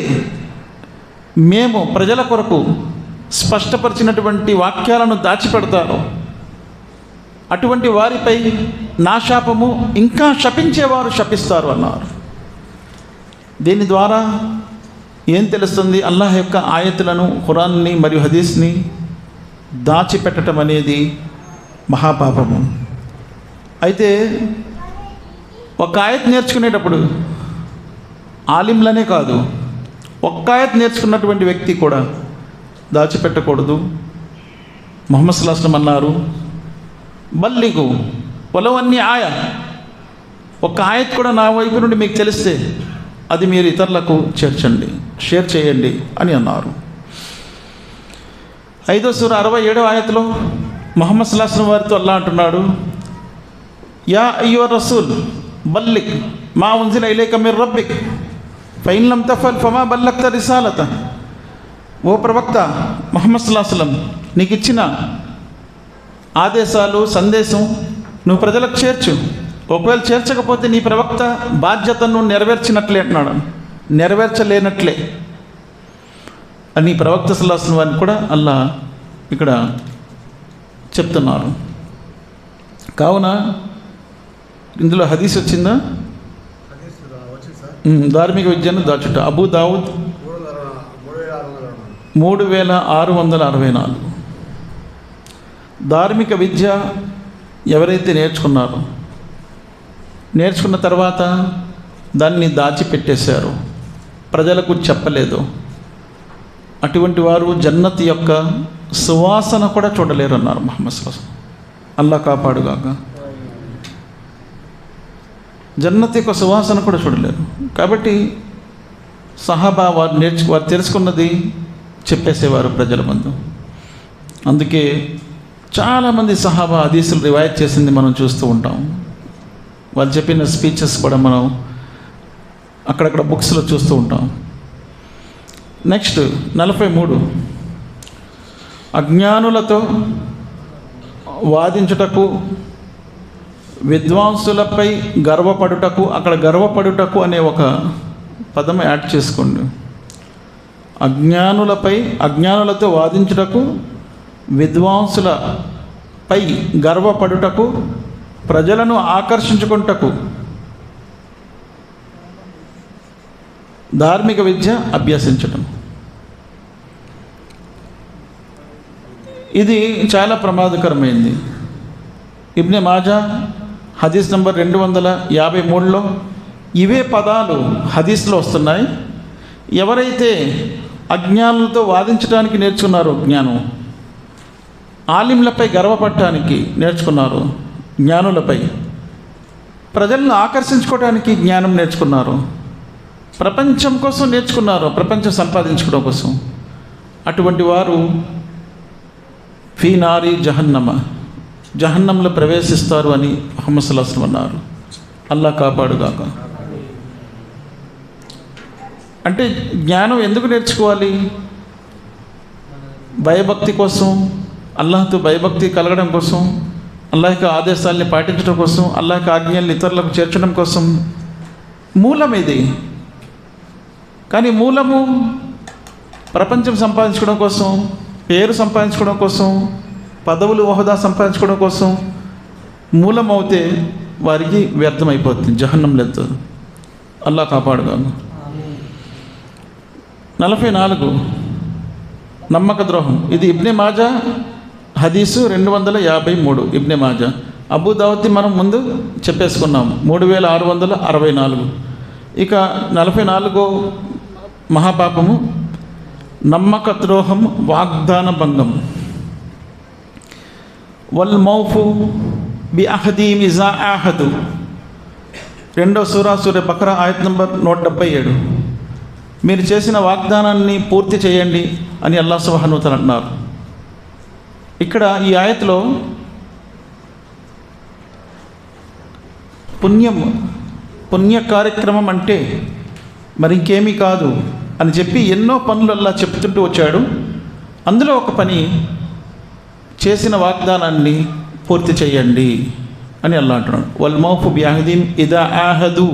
మేము ప్రజల కొరకు స్పష్టపరిచినటువంటి వాక్యాలను దాచిపెడతారో అటువంటి వారిపై నా శాపము, ఇంకా శపించేవారు శపిస్తారు అన్నారు. దీని ద్వారా ఏం తెలుస్తుంది? అల్లాహ్ యొక్క ఆయతులను, ఖురాన్ని మరియు హదీస్ని దాచిపెట్టడం అనేది మహాపాపము. అయితే ఒక ఆయత్ నేర్చుకునేటప్పుడు ఆలింలనే కాదు, ఒక్క ఆయత్ నేర్చుకున్నటువంటి వ్యక్తి కూడా దాచిపెట్టకూడదు. ముహమ్మద్ సల్లల్లాహు అలైహి వసల్లం అన్నారు, బల్లిగు పొలవన్నీ ఒక ఆయత్ కూడా నా వైపు నుండి మీకు తెలిస్తే అది మీరు ఇతరులకు చేర్చండి, షేర్ చేయండి అని అన్నారు. 5వ సూర 67వ ఆయత్లో ముహమ్మద్ సల్లల్లాహు అలైహి వసల్లం వారితో అల్లాహ్ అంటున్నాడు, యా అయ్యుహ రసూల్ బల్లిగ్ మా ఉంజిల ఇలైక మిర్ రబ్బిక్ ఫైన్ లం తఫల్ ఫమా బల్లగ్త రిసాలత. ఓ ప్రవక్త ముహమ్మద్ సల్లల్లాహు అలైహి వసల్లం, నీకు ఇచ్చిన ఆదేశాలు, సందేశం నువ్వు ప్రజలకు చేర్చు. ఒకవేళ చేర్చకపోతే నీ ప్రవక్త బాధ్యతను నెరవేర్చినట్లే అంటున్నాడు, నెరవేర్చలేనట్లే అని ప్రవక్త సల్లల్లాహు అలైహి వసల్లం వారిని కూడా అల్లా ఇక్కడ చెప్తున్నారు. కావున ఇందులో హదీస్ వచ్చిందా? ధార్మిక విద్యను దాచుట. అబూ దావుద్ 3664. ధార్మిక విద్య ఎవరైతే నేర్చుకున్న తర్వాత దాన్ని దాచిపెట్టేశారు, ప్రజలకు చెప్పలేదు, అటువంటి వారు జన్నత్ యొక్క సువాసన కూడా చూడలేరు అన్నారు ముహమ్మద్ సల్లల్లాహు అలైహి వసల్లం. అల్లా కాపాడుగాక. జన్నత్ యొక్క సువాసన కూడా చూడలేరు. కాబట్టి సహాబా వారు తెలుసుకున్నది చెప్పేసేవారు ప్రజల ముందు. అందుకే చాలామంది సహాబా హదీసులు రివాయత్ చేసింది మనం చూస్తూ ఉంటాం. వాళ్ళు చెప్పిన స్పీచెస్ కూడా మనం అక్కడక్కడ బుక్స్లో చూస్తూ ఉంటాం. నెక్స్ట్ 43, అజ్ఞానులతో వాదించుటకు, విద్వాంసులపై గర్వపడుటకు. అక్కడ గర్వపడుటకు అనే ఒక పదం యాడ్ చేసుకోండి. అజ్ఞానులతో వాదించుటకు, విద్వాంసులపై గర్వపడుటకు, ప్రజలను ఆకర్షించుకుంటకు ధార్మిక విద్య అభ్యసించటం. ఇది చాలా ప్రమాదకరమైంది. ఇబ్నే మాజా హదీస్ నంబర్ 253లో ఇవే పదాలు హదీస్లో వస్తున్నాయి. ఎవరైతే అజ్ఞానులతో వాదించడానికి నేర్చుకున్నారో, జ్ఞానం, ఆలింలపై గర్వపడటానికి నేర్చుకున్నారు, జ్ఞానులపై, ప్రజలను ఆకర్షించుకోవడానికి జ్ఞానం నేర్చుకున్నారు, ప్రపంచం కోసం నేర్చుకున్నారు, ప్రపంచం సంపాదించుకోవడం కోసం, అటువంటి వారు ఫీ నారి జహన్నంలో ప్రవేశిస్తారు అని ముహమ్మద్ సల్లల్లాహు అలైహి వసల్లం అన్నారు. అల్లా కాపాడుగాక. అంటే జ్ఞానం ఎందుకు నేర్చుకోవాలి? భయభక్తి కోసం, అల్లాహ్తో భయభక్తి కలగడం కోసం, అల్లాహ్ యొక్క ఆదేశాలని పాటించడం కోసం, అల్లాహ్ యొక్క ఆజ్ఞల్ని ఇతరులకు చేర్చడం కోసం మూలం ఇది. కానీ మూలము ప్రపంచం సంపాదించుకోవడం కోసం, పేరు సంపాదించుకోవడం కోసం, పదవులు హోదా సంపాదించుకోవడం కోసం మూలం అవుతే వారికి వ్యర్థమైపోతుంది, జహన్నంలో వెళ్తుంది. అల్లా కాపాడుగాను. 44, నమ్మక ద్రోహం. ఇది ఇబ్నే మాజా హదీసు 253. ఇబ్నే మాజా. అబూ దావుద్ది మనం ముందు చెప్పేసుకున్నాం, 3664. ఇక 44 మహాపాపము నమ్మక ద్రోహం, వాగ్దాన భంగం. వల్ మౌఫు బి అహదీమ్ ఇజా ఆహదు. 2వ సూరా బకరా ఆయత్ నంబర్ 177. మీరు చేసిన వాగ్దానాన్ని పూర్తి చేయండి అని అల్లాహ్ సుబ్హానహు వ తఆలా అంటున్నారు. ఇక్కడ ఈ ఆయత్లో పుణ్య కార్యక్రమం అంటే మరి ఇంకేమీ కాదు అని చెప్పి ఎన్నో పనులు అల్లా చెప్తుంటూ వచ్చాడు. అందులో ఒక పని, చేసిన వాగ్దానాన్ని పూర్తి చేయండి అని అల్లా అంటున్నాడు. వల్ మౌఫు బి అహదీమ్ ఇదా ఆహదు.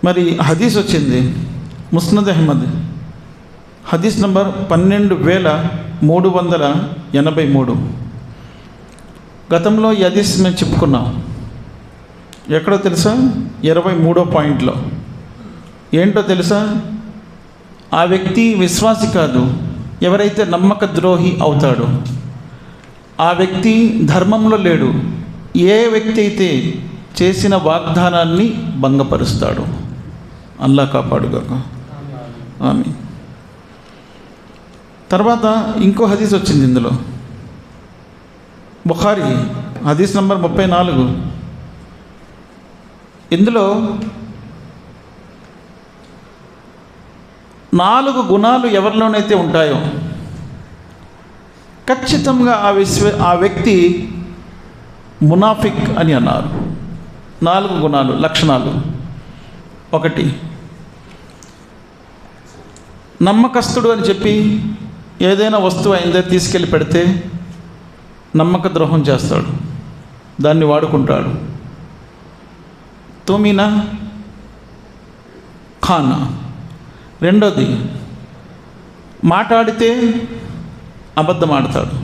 మరి హదీస్ వచ్చింది ముస్నద్ అహ్మద్ హదీస్ నంబర్ 12383. గతంలో ఈ హదీస్ మేము చెప్పుకున్నాం. ఎక్కడో తెలుసా? 23వ పాయింట్లో. ఏంటో తెలుసా? ఆ వ్యక్తి విశ్వాసి కాదు, ఎవరైతే నమ్మక ద్రోహి అవుతాడో ఆ వ్యక్తి ధర్మంలో లేడు. ఏ వ్యక్తి అయితే చేసిన వాగ్దానాన్ని భంగపరుస్తాడో. అల్లా కాపాడుగాక. ఆమీన్. తర్వాత ఇంకో హదీస్ వచ్చింది ఇందులో, బుఖారీ హదీస్ నంబర్ 34. ఇందులో 4 గుణాలు ఎవరిలోనైతే ఉంటాయో ఖచ్చితంగా ఆ వ్యక్తి మునాఫిక్ అని అన్నారు. 4 గుణాలు, లక్షణాలు. 1, నమ్మకస్తుడు అని చెప్పి ఏదైనా వస్తువు అయిందే తీసుకెళ్ళి పెడితే నమ్మక ద్రోహం చేస్తాడు. దాన్ని వాడుకుంటాడు. తుమినా ఖానా. రెండోది, మాట్లాడితే అబద్ధం ఆడతాడు.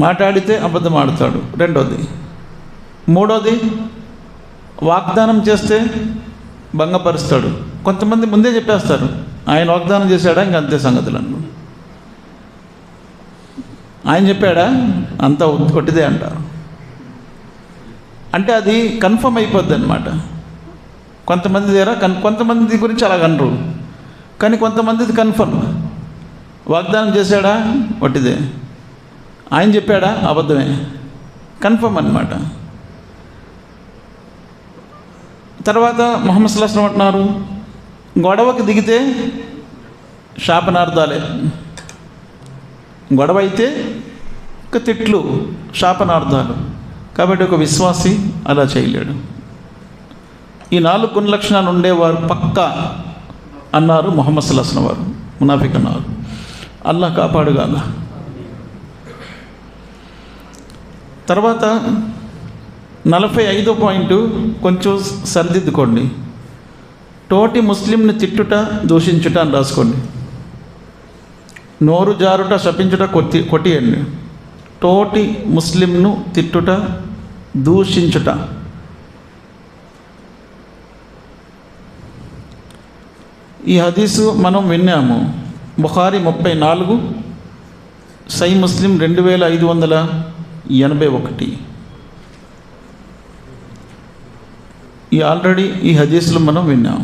మాట్లాడితే అబద్ధం ఆడతాడు రెండోది. మూడోది, వాగ్దానం చేస్తే భంగపరుస్తాడు. కొంతమంది ముందే చెప్పేస్తారు, ఆయన వాగ్దానం చేశాడా, ఇంక అంతే సంగతులను. ఆయన చెప్పాడా, అంతా కొట్టిదే అంటారు. అంటే అది కన్ఫర్మ్ అయిపోద్ది అనమాట. కొంతమంది దగ్గర కొంతమంది గురించి అలా అనరు, కానీ కొంతమందిది కన్ఫర్మ్. వాగ్దానం చేశాడా, కొట్టిదే. ఆయన చెప్పాడా, అబద్ధమే. కన్ఫర్మ్ అన్నమాట. తర్వాత ముహమ్మద్ సల్లల్లాహు అలైహి వసల్లం అంటున్నారు, గొడవకి దిగితే శాపనార్థాలే. గొడవ అయితే ఒక తిట్లు, శాపనార్థాలు. కాబట్టి ఒక విశ్వాసి అలా చేయలేడు. ఈ 4 గుణలక్షణాలు ఉండేవారు పక్కా అన్నారు ముహమ్మద్ సల్లల్లాహు అలైహి వసల్లం వారు. మునాఫిక్ అన్నారు. అల్లాహ్ కాపాడుగాక. తర్వాత 45వ పాయింట్ కొంచెం సరిదిద్దుకోండి. తోటి ముస్లింని తిట్టుట, దూషించుట అని రాసుకోండి. నోరు జారుట, శపించుట కొట్టియండి. తోటి ముస్లింను తిట్టుట, దూషించుట. ఈ హదీసు మనం విన్నాము. బుఖారీ 34, సహీ ముస్లిం 2581. ఆల్రెడీ ఈ హదీసులు మనం విన్నాం.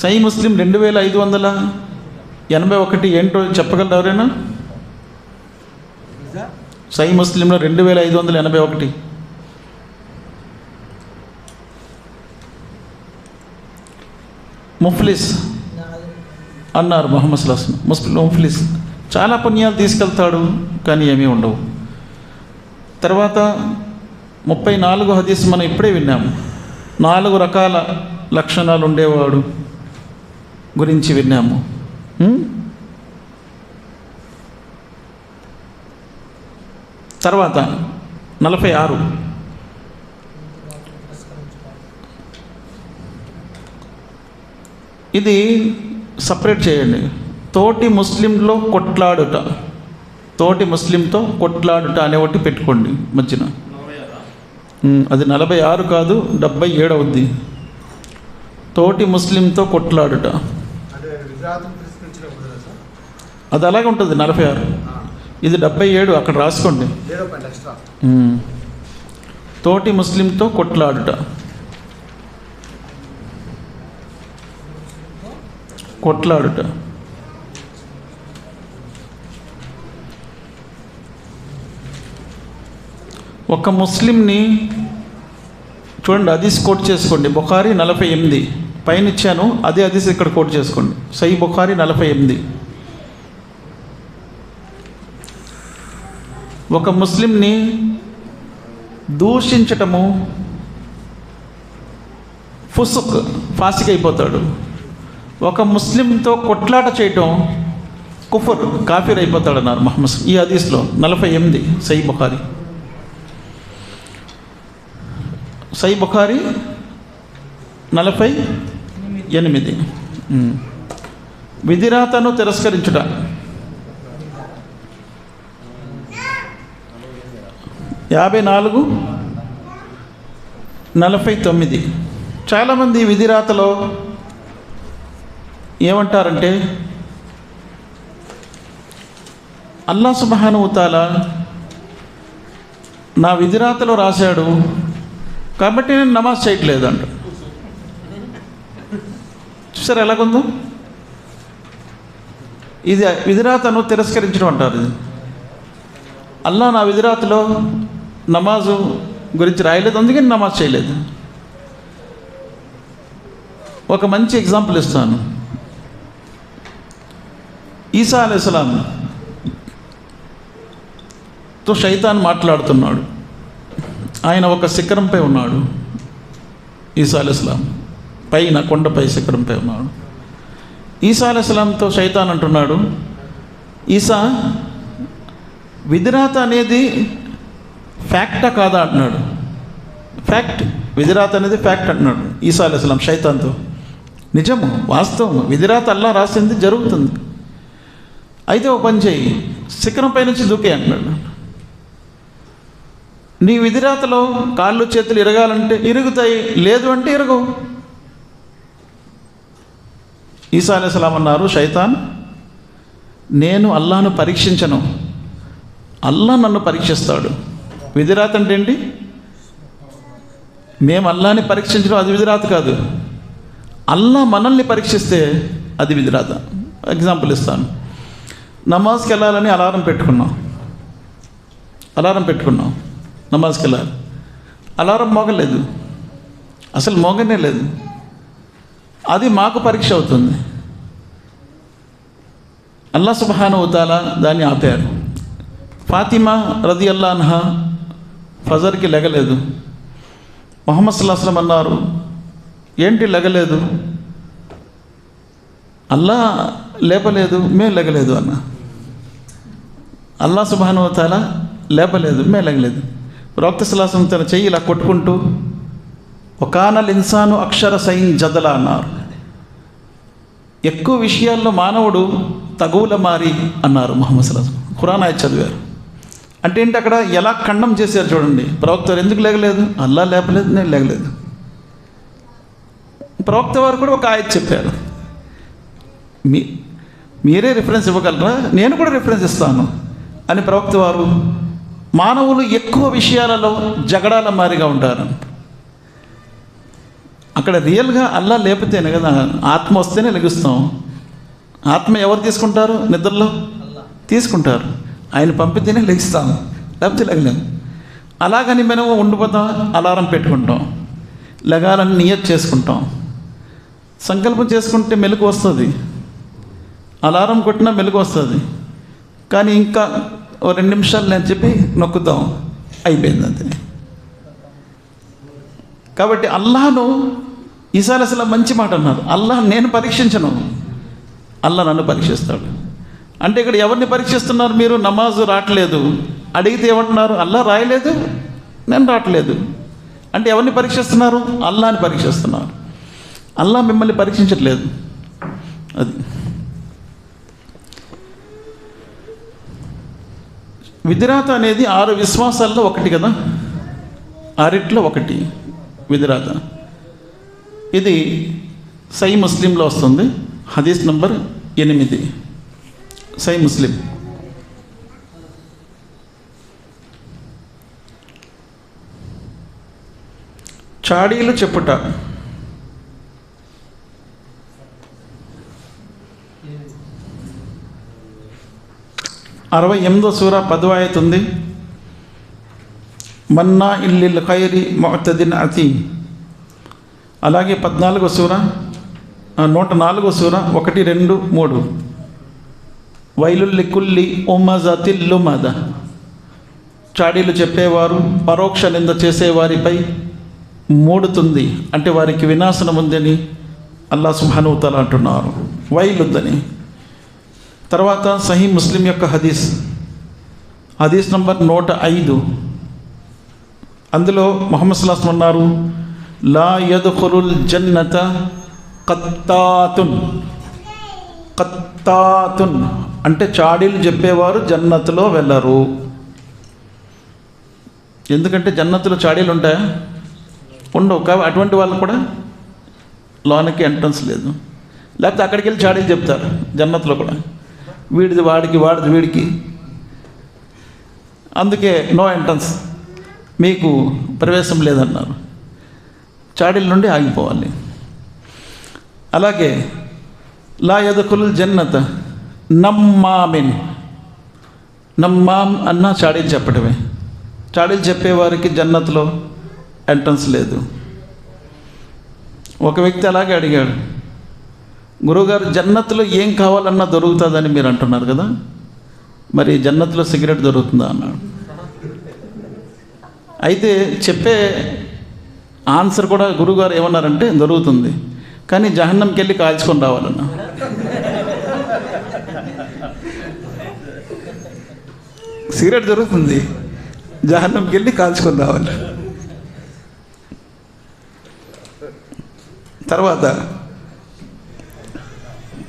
సహీ ముస్లిం 2581 ఏంటో చెప్పగలరు ఎవరైనా? సహీ ముస్లింలో 2581 ముఫ్లిస్ అన్నారు ముహమ్మద్ సల్లల్లాహు అలైహి వసల్లం. ముఫ్లిస్ చాలా పుణ్యాలు తీసుకెళ్తాడు, కానీ ఏమీ ఉండవు. తర్వాత 34వ హదీస్ మనం ఇప్పుడే విన్నాము. 4 రకాల లక్షణాలు ఉండేవాడు గురించి విన్నాము. తర్వాత 46, ఇది సపరేట్ చేయండి. తోటి ముస్లింలో కొట్లాడుట, తోటి ముస్లింతో కొట్లాడుట అనే ఒకటి పెట్టుకోండి మధ్యన. అది 46 కాదు, 77 అవుద్ది. తోటి ముస్లింతో కొట్లాడుట అది అలాగే ఉంటుంది. 46, ఇది 77. అక్కడ రాసుకోండి. తోటి ముస్లింతో కొట్లాడుట, కొట్లాడుట. ఒక ముస్లింని చూడండి, హదీస్ కోట్ చేసుకోండి. బుఖారీ 48 పైన ఇచ్చాను, అదే హదీస్ ఇక్కడ కోట్ చేసుకోండి. సహీ బుఖారీ 48. ఒక ముస్లింని దూషించటము ఫుసుక్, ఫాసిక్ అయిపోతాడు. ఒక ముస్లింతో కొట్లాట చేయటం కుఫర్, కాఫీర్ అయిపోతాడు అన్నారు ముహమ్మద్. ఈ హదీస్లో 48 సహీ బుఖారీ. సహీ బుఖారీ 48. విధిరాతను తిరస్కరించుట, 54, 49. చాలామంది విధిరాతలో ఏమంటారంటే, అల్లాహ్ సుబ్హానహు వ తఆలా నా విధిరాతలో రాశాడు కాబట్టి నేను నమాజ్ చేయట్లేదు అంట. చూసారు ఎలాగుందో? ఇది విధిరాతను తిరస్కరించడం అంటారు. ఇది అల్లాహ్ నా విధిరాతలో నమాజు గురించి రాయలేదు, అందుకని నమాజ్ చేయలేదు. ఒక మంచి ఎగ్జాంపుల్ ఇస్తాను. ఈసా అలైహిస్సలాంతో శైతాన్ మాట్లాడుతున్నాడు. ఆయన ఒక శిఖరంపై ఉన్నాడు. ఈసా అలైహిస్సలాం పైన కొండపై శిఖరంపై ఉన్నాడు. ఈసా అలైహిస్సలాంతో శైతాన్ అంటున్నాడు, ఈసా విధిరాత అనేది ఫ్యాక్టా కాదా అంటున్నాడు. ఫ్యాక్ట్, విధిరాత అనేది ఫ్యాక్ట్ అంటున్నాడు ఈసా అలైహిస్సలాం శైతాన్తో. నిజము, వాస్తవం, విధిరాత అల్లా రాసింది జరుగుతుంది. అయితే ఓ పని చేయి, శిఖరం పై నుంచి దూకే అంటున్నాడు. నీ విధిరాతలో కాళ్ళు చేతులు ఇరగాలంటే ఇరుగుతాయి, లేదు అంటే ఇరగవు. ఈసా అలైహిస్సలాం అన్నారు, శైతాన్ నేను అల్లాను పరీక్షించను, అల్లా నన్ను పరీక్షిస్తాడు. విధిరాత అంటే ఏంటి? మేము అల్లాని పరీక్షించడం అది విధిరాత కాదు. అల్లా మనల్ని పరీక్షిస్తే అది విధిరాత. ఎగ్జాంపుల్ ఇస్తాను. నమాజ్కి వెళ్ళాలని అలారం పెట్టుకున్నాం నమాజ్కి వెళ్ళాలి. అలారం మోగలేదు, అసలు మోగనే లేదు. అది మాకు పరీక్ష అవుతుంది. అల్లా సుబ్హానహు వ తఆలా దాన్ని ఆపారు. ఫాతిమా రదియల్లాహు అన్హా ఫజర్కి లెగలేదు. ముహమ్మద్ సల్లల్లాహు అలైహి వసల్లం అన్నారు, ఏంటి లెగలేదు? అల్లా లేపలేదు, మేము లెగలేదు అన్న. అల్లా సుబ్హానహు వ తఆలా లేపలేదు, మేము లెగలేదు. ప్రవక్త సల్లల్లాహు అలైహి వసల్లం తన చెయ్యి ఇలా కొట్టుకుంటూ వకానల్ ఇన్సాను అక్షర సైన్ జదలా అన్నారు. ఎక్కువ విషయాల్లో మానవుడు తగువుల మారి అన్నారు ముహమ్మద్ సల్లల్లాహు అలైహి వసల్లం. ఖురాన్ ఆయత చదివారు. అంటే ఏంటి, అక్కడ ఎలా ఖండం చేశారు చూడండి. ప్రవక్త ఎందుకు లేగలేదు? అల్లా లేపలేదు, నేను లేగలేదు. ప్రవక్త వారు కూడా ఒక ఆయత చెప్పారు. మీరే రిఫరెన్స్ ఇవ్వగలరా? నేను కూడా రిఫరెన్స్ ఇస్తాను అని ప్రవక్త వారు. మానవులు ఎక్కువ విషయాలలో జగడాల మారిగా ఉంటారు. అక్కడ రియల్గా అల్లా లేపితేనే కదా, ఆత్మ వస్తేనే లెగుస్తాం. ఆత్మ ఎవరు తీసుకుంటారు? నిద్రలో తీసుకుంటారు. ఆయన పంపితేనే లెగిస్తాం, లేకపోతే లెగలేము. అలాగని మనం ఉండిపోతాం. అలారం పెట్టుకుంటాం, లెగాలని నియత్ చేసుకుంటాం, సంకల్పం చేసుకుంటే మెలకు వస్తుంది. అలారం కొట్టినా మెలకు వస్తుంది. కానీ ఇంకా ఓ 2 నిమిషాలు నేను చెప్పి నొక్కుతాం, అయిపోయింది అంతే. కాబట్టి అల్లాహను ఈసా అలైహిస్సలాం మంచి మాట అన్నారు, అల్లాహ్ నేను పరీక్షించను, అల్లాహ్ నన్ను పరీక్షిస్తాడు. అంటే ఇక్కడ ఎవరిని పరీక్షిస్తున్నారు మీరు? నమాజు రావట్లేదు అడిగితే ఏమంటున్నారు? అల్లాహ్ రాయలేదు, నేను రావట్లేదు. అంటే ఎవరిని పరీక్షిస్తున్నారు? అల్లాహని పరీక్షిస్తున్నారు. అల్లాహ్ మిమ్మల్ని పరీక్షించట్లేదు. అది విధిరాత అనేది 6 విశ్వాసాల్లో ఒకటి కదా, 6 ఒకటి విధిరాత. ఇది సహీ ముస్లింలో వస్తుంది, హదీస్ నంబర్ 8, సహీ ముస్లిం. చాడీలు చెప్పుట. అరవై 68వ సూర 10వ ఆయత ఉంది. మన్నా ఇల్లిల్ ఖైరి ముఅతదిన్ అతీమ్. అలాగే 14వ సూర 104వ సూర 1, 2, 3. వైలుల్ లికుల్లి ఉమజతిల్ లుమద. చాడీలు చెప్పేవారు, పరోక్ష నింద చేసేవారిపై మూడుతుంది, అంటే వారికి వినాశనం ఉందని అల్లాహ్ సుబ్హానహు వ తఆలా అంటున్నారు, వైలుద్దని. తర్వాత సహీ ముస్లిం యొక్క హదీస్ నంబర్ 105. అందులో ముహమ్మద్ సల్లల్లాహు అలైహి వసల్లం అన్నారు, లా యద్ఖులుల్ జన్నత ఖత్తాతున్ అంటే చాడీలు చెప్పేవారు జన్నతులో వెళ్ళరు. ఎందుకంటే జన్నతులో చాడీలు ఉంటాయా? ఉండవు. కాబట్టి అటువంటి వాళ్ళు కూడా లోనికి ఎంట్రన్స్ లేదు. లేకపోతే అక్కడికి వెళ్ళి చాడీలు చెప్తారు జన్నతులో కూడా, వీడిది వాడికి, వాడిది వీడికి. అందుకే నో ఎంట్రన్స్, మీకు ప్రవేశం లేదన్నారు. చాడీల నుండి ఆగిపోవాలి. అలాగే లా యద్ఖులుల్ జన్నత నమ్మామిన్. నమ్మాం అన్న చాడీలు చెప్పడమే. చాడీలు చెప్పేవారికి జన్నత్లో ఎంట్రన్స్ లేదు. ఒక వ్యక్తి అలాగే అడిగాడు, గురువుగారు జన్నత్లో ఏం కావాలన్నా దొరుకుతుందని మీరు అంటున్నారు కదా, మరి జన్నత్లో సిగరెట్ దొరుకుతుందా అన్నాడు. అయితే చెప్పే ఆన్సర్ కూడా గురువుగారు ఏమన్నారంటే దొరుకుతుంది, కానీ జహన్నంకి వెళ్ళి కాల్చుకొని రావాలన్నా. సిగరెట్ దొరుకుతుంది, జహన్నంకి వెళ్ళి కాల్చుకొని రావాలి. తర్వాత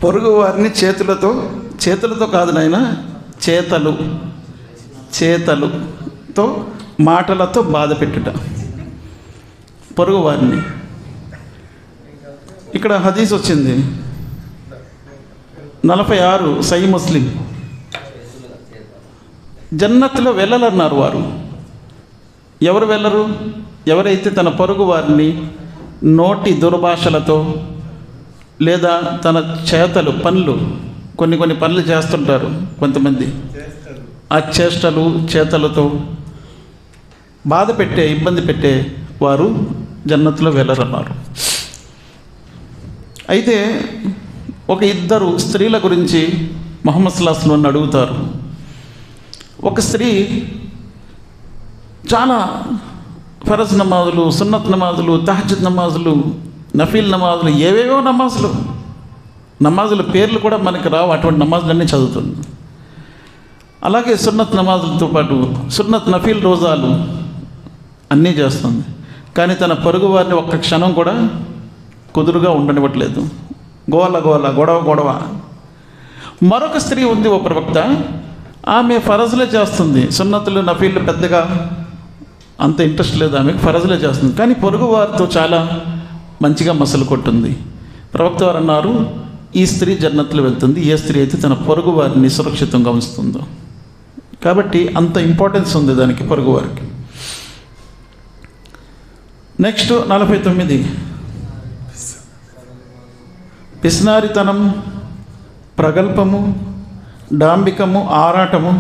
పొరుగు వారిని చేతులతో కాదు నాయన, చేతలుతో మాటలతో బాధ పెట్టుట పొరుగు వారిని. ఇక్కడ హదీస్ వచ్చింది 46 సహీ ముస్లిం. జన్నత్తులో వెళ్ళరన్నారు వారు. ఎవరు వెళ్ళరు? ఎవరైతే తన పొరుగు వారిని నోటి దుర్భాషలతో లేదా తన పనులు కొన్ని పనులు చేస్తుంటారు కొంతమంది, ఆ చేతలతో బాధ పెట్టే, ఇబ్బంది పెట్టే వారు జన్నత్తులో వెళ్ళరన్నారు. అయితే ఒక ఇద్దరు స్త్రీల గురించి ముహమ్మద్ సల్లల్లాహు అలైహి వసల్లం అడుగుతారు. ఒక స్త్రీ చాలా ఫరజ్ నమాజులు, సున్నత్ నమాజులు, తహజ్జుద్ నమాజులు, నఫీల్ నమాజులు, ఏవేవో నమాజుల పేర్లు కూడా మనకి రావు, అటువంటి నమాజులన్నీ చదువుతుంది. అలాగే సున్నత్ నమాజులతో పాటు సున్నత్ నఫీల్ రోజాలు అన్నీ చేస్తుంది. కానీ తన పొరుగు వారిని ఒక్క క్షణం కూడా కుదురుగా ఉండనివ్వట్లేదు. గొడవ. మరొక స్త్రీ ఉంది, ఓ ప్రవక్త, ఆమె ఫరజులే చేస్తుంది, సున్నతులు నఫీళ్ళు పెద్దగా అంత ఇంట్రెస్ట్ లేదు ఆమెకు, ఫరజులే చేస్తుంది. కానీ పొరుగు వారితో చాలా మంచిగా మసలు కొట్టుంది. ప్రవక్త వారు అన్నారు, ఈ స్త్రీ జన్నత్తులో వెళ్తుంది ఏ స్త్రీ అయితే తన పొరుగు వారిని సురక్షితంగా ఉంచుతుందో. కాబట్టి అంత ఇంపార్టెన్స్ ఉంది దానికి, పొరుగు వారికి. నెక్స్ట్ 49 పిస్నారితనం, ప్రగల్భము, డాంబికము, ఆరాటము,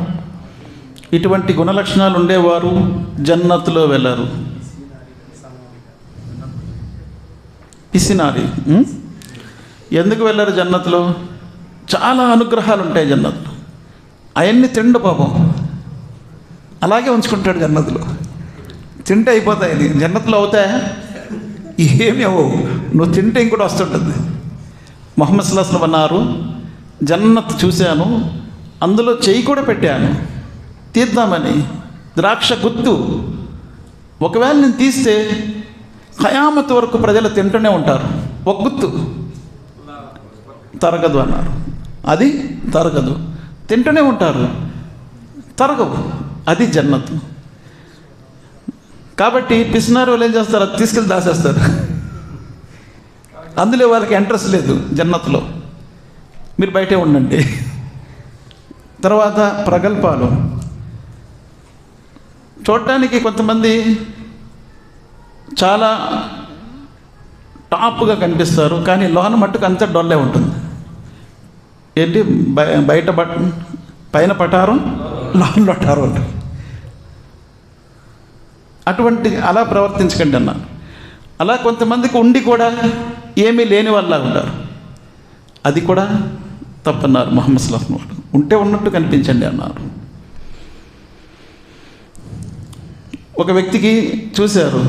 ఇటువంటి గుణలక్షణాలు ఉండేవారు జన్నత్తులో వెళ్ళరు. పిసినారి ఎందుకు వెళ్ళరు జన్నత్తులో? చాలా అనుగ్రహాలు ఉంటాయి జన్నత్తులో, అవన్నీ తిండు పాపం, అలాగే ఉంచుకుంటాడు జన్నత్తులో. తింటే అయిపోతాయి, జన్నత్తులో అవుతాయా? ఏమి అవ్వవు, నువ్వు తింటే ఇంకోటి వస్తుంటుంది. ముహమ్మద్ సల్లల్లాహు అలైహి వసల్లం అన్నారు, జన్నత్ చూశాను, అందులో చెయ్యి కూడా పెట్టాను తీద్దామని, ద్రాక్ష గుత్తు. ఒకవేళ నేను తీస్తే ఖయామత్ వరకు ప్రజలు తింటూనే ఉంటారు, ఒక గుత్తు తరగదు అన్నారు. అది తరగదు, తింటూనే ఉంటారు, తరగవు. అది జన్నత్. కాబట్టి పిసినారు వాళ్ళు ఏం చేస్తారు? అది తీసుకెళ్ళి దాచేస్తారు. అందులో వాళ్ళకి ఇంట్రెస్ట్ లేదు జన్నత్లో, మీరు బయటే ఉండండి. తర్వాత ప్రగల్భాలు. చూడటానికి కొంతమంది చాలా టాప్గా కనిపిస్తారు, కానీ లోన మట్టుకు అంతా డొల్లే ఉంటుంది. ఏంటి? పైన పటారం, లోన లొటారం ఉంటుంది. అలా ప్రవర్తించకండి అన్నారు. అలా కొంతమందికి ఉండి కూడా ఏమీ లేని వాళ్ళ ఉంటారు, అది కూడా తప్పన్నారు ముహమ్మద్ సల్లల్లాహు అలైహి వసల్లం. ఉంటే ఉన్నట్టు కనిపించండి అన్నారు. ఒక వ్యక్తికి చూశారు,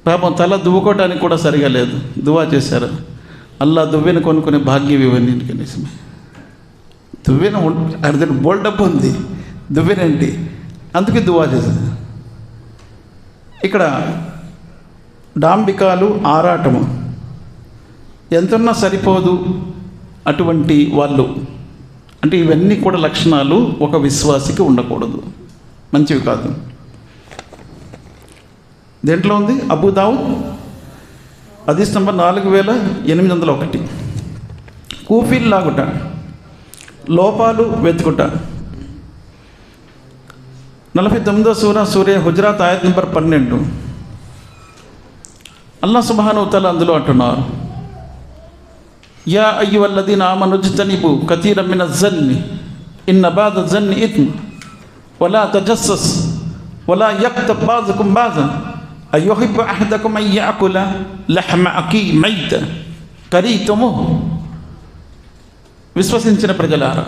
పాపం తల దువ్వుకోవడానికి కూడా సరిగా లేదు, దువా చేశారు, అల్లా దువ్వెన కొనుక్కునే భాగ్యం ఇవ్వండి కనీసం. దువ్వెన అర్థం బోల్ డబ్బు ఉంది, దువ్వెనేంటి, అందుకే దువా చేశారు. ఇక్కడ డాంబికాలు, ఆరాటము ఎంతున్నా సరిపోదు అటువంటి వాళ్ళు. అంటే ఇవన్నీ కూడా లక్షణాలు ఒక విశ్వాసికి ఉండకూడదు, మంచివి కాదు. దేంట్లో ఉంది? అబూ దావుద్ హదీస్ నంబర్ 4801. కూఫీలు లాగుట, లోపాలు వెతుకుట. 49వ సూర హుజరాత్ ఆయత్ నంబర్ 12. అల్లాహ్ సుబ్హానహు వ తఆలా అందులో అంటున్నారు, యా అయ్యుహల్లదీన ఆమను ఇజ్తనిబు కతీరన్ మినజ్-జన్ని ఇన్న బఅద-జ్-జన్ని ఇత్మ్ వలా తజస్సస్ వలా యక్తబ్ బఅదుకుం బఅదన్ అయ్యుహిబ్బు అహదకుం అన్ యఅకుల లహ్మ అఖీ మైతన్ కరీతుముహు. విశ్వసించిన ప్రజలారా,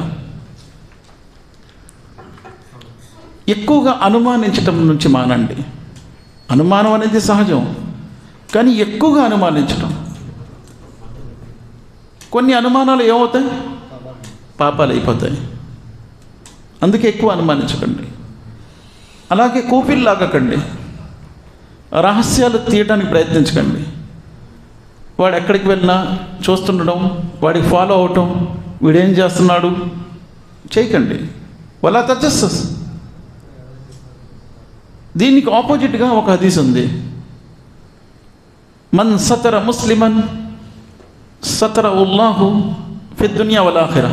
ఎక్కువగా అనుమానించటం నుంచి మానండి. అనుమానం అనేది సహజం, కానీ ఎక్కువగా అనుమానించటం, కొన్ని అనుమానాలు ఏమవుతాయి? పాపాలు అయిపోతాయి. అందుకే ఎక్కువ అనుమానించకండి. అలాగే కూపిల్ లాగకండి, రహస్యాలు తీయడానికి ప్రయత్నించకండి. వాడు ఎక్కడికి వెళ్ళినా చూస్తుండడం, వాడికి ఫాలో అవటం, వీడేం చేస్తున్నాడు చేయకండి. వలా తజస్సస్. దీనికి ఆపోజిట్గా ఒక హదీస్ ఉంది, మన్ సతర ముస్లిమన్ సతర ఉల్లాహు ఫి దునియా వల్ ఆఖిరా.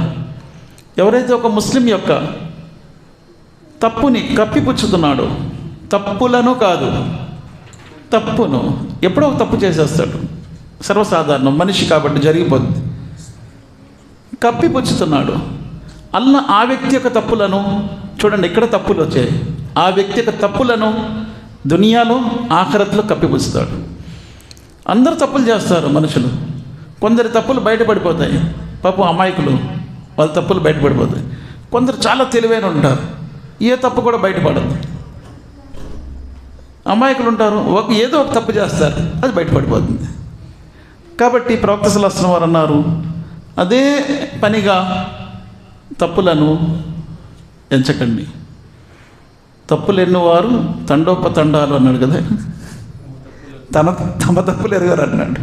ఎవరైతే ఒక ముస్లిం యొక్క తప్పుని కప్పిపుచ్చుతున్నాడో, తప్పులను కాదు, తప్పును ఎప్పుడో ఒక తప్పు చేసేస్తాడు, సర్వసాధారణం, మనిషి కాబట్టి జరిగిపోద్ది. కప్పిపుచ్చుతున్నాడు, ఆ వ్యక్తి యొక్క తప్పులను చూడండి, ఇక్కడ తప్పులు వచ్చాయి, ఆ వ్యక్తి యొక్క తప్పులను దునియాలో ఆఖరత్లో కప్పిపుచ్చుతాడు. అందరూ తప్పులు చేస్తారు మనుషులు, కొందరి తప్పులు బయటపడిపోతాయి, పాపం అమాయకులు, వాళ్ళ తప్పులు బయటపడిపోతాయి. కొందరు చాలా తెలివైన ఉంటారు, ఏ తప్పు కూడా బయటపడదు. అమాయకులు ఉంటారు, ఏదో ఒక తప్పు చేస్తారు, అది బయటపడిపోతుంది. కాబట్టి ప్రవక్త సల్లల్లాహు అలైహి వసల్లం వారు అన్నారు, అదే పనిగా తప్పులను ఎంచకండి. తప్పులు ఎన్నువారు తండోపతండాలు అన్నాడు కదా, తమ తప్పులు ఎరగారు అన్నాడు.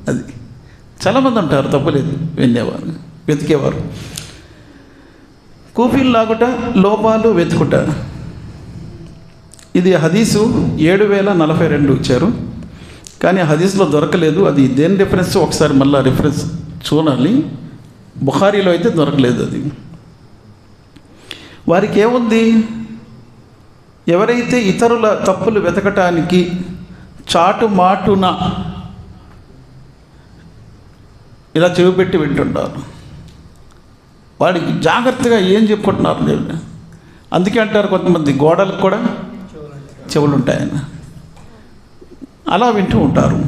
అది చాలామంది ఉంటారు తప్పులు వినేవారు, వెతికేవారు. కూఫీలు లాగుట, లోపాలు వెతుకుట. ఇది హదీసు 7042 ఇచ్చారు, కానీ హదీస్లో దొరకలేదు. అది దేని రిఫరెన్స్ ఒకసారి మళ్ళీ రిఫరెన్స్ చూడాలి. బుఖారీలో అయితే దొరకలేదు. అది వారికి ఏముంది, ఎవరైతే ఇతరుల తప్పులు వెతకటానికి చాటుమాటున ఇలా చెవి పెట్టి వింటుంటారు, వాడికి జాగ్రత్తగా ఏం చెప్పుకుంటున్నారు. అందుకే అంటారు కొంతమంది, గోడలకు కూడా చెవులు ఉంటాయని, అలా వింటూ ఉంటారు.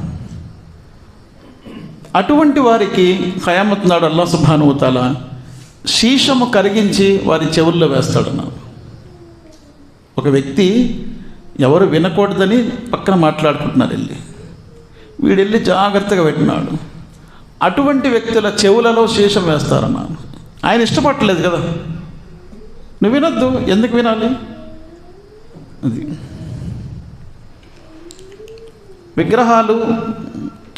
అటువంటి వారికి ఖయామత్ నాడు అల్లాహ్ సుబ్హానహు వ తఆలా శీషము కరిగించి వారి చెవుల్లో వేస్తాడన్నారు. ఒక వ్యక్తి ఎవరు వినకూడదని పక్కన మాట్లాడుకుంటున్నారు, వీడెళ్ళి జాగ్రత్తగా పెట్టినాడు. అటువంటి వ్యక్తుల చెవులలో శీషం వేస్తారన్నారు. ఆయన ఇష్టపడలేదు కదా, నువ్వు వినొద్దు, ఎందుకు వినాలి? అది విగ్రహాలు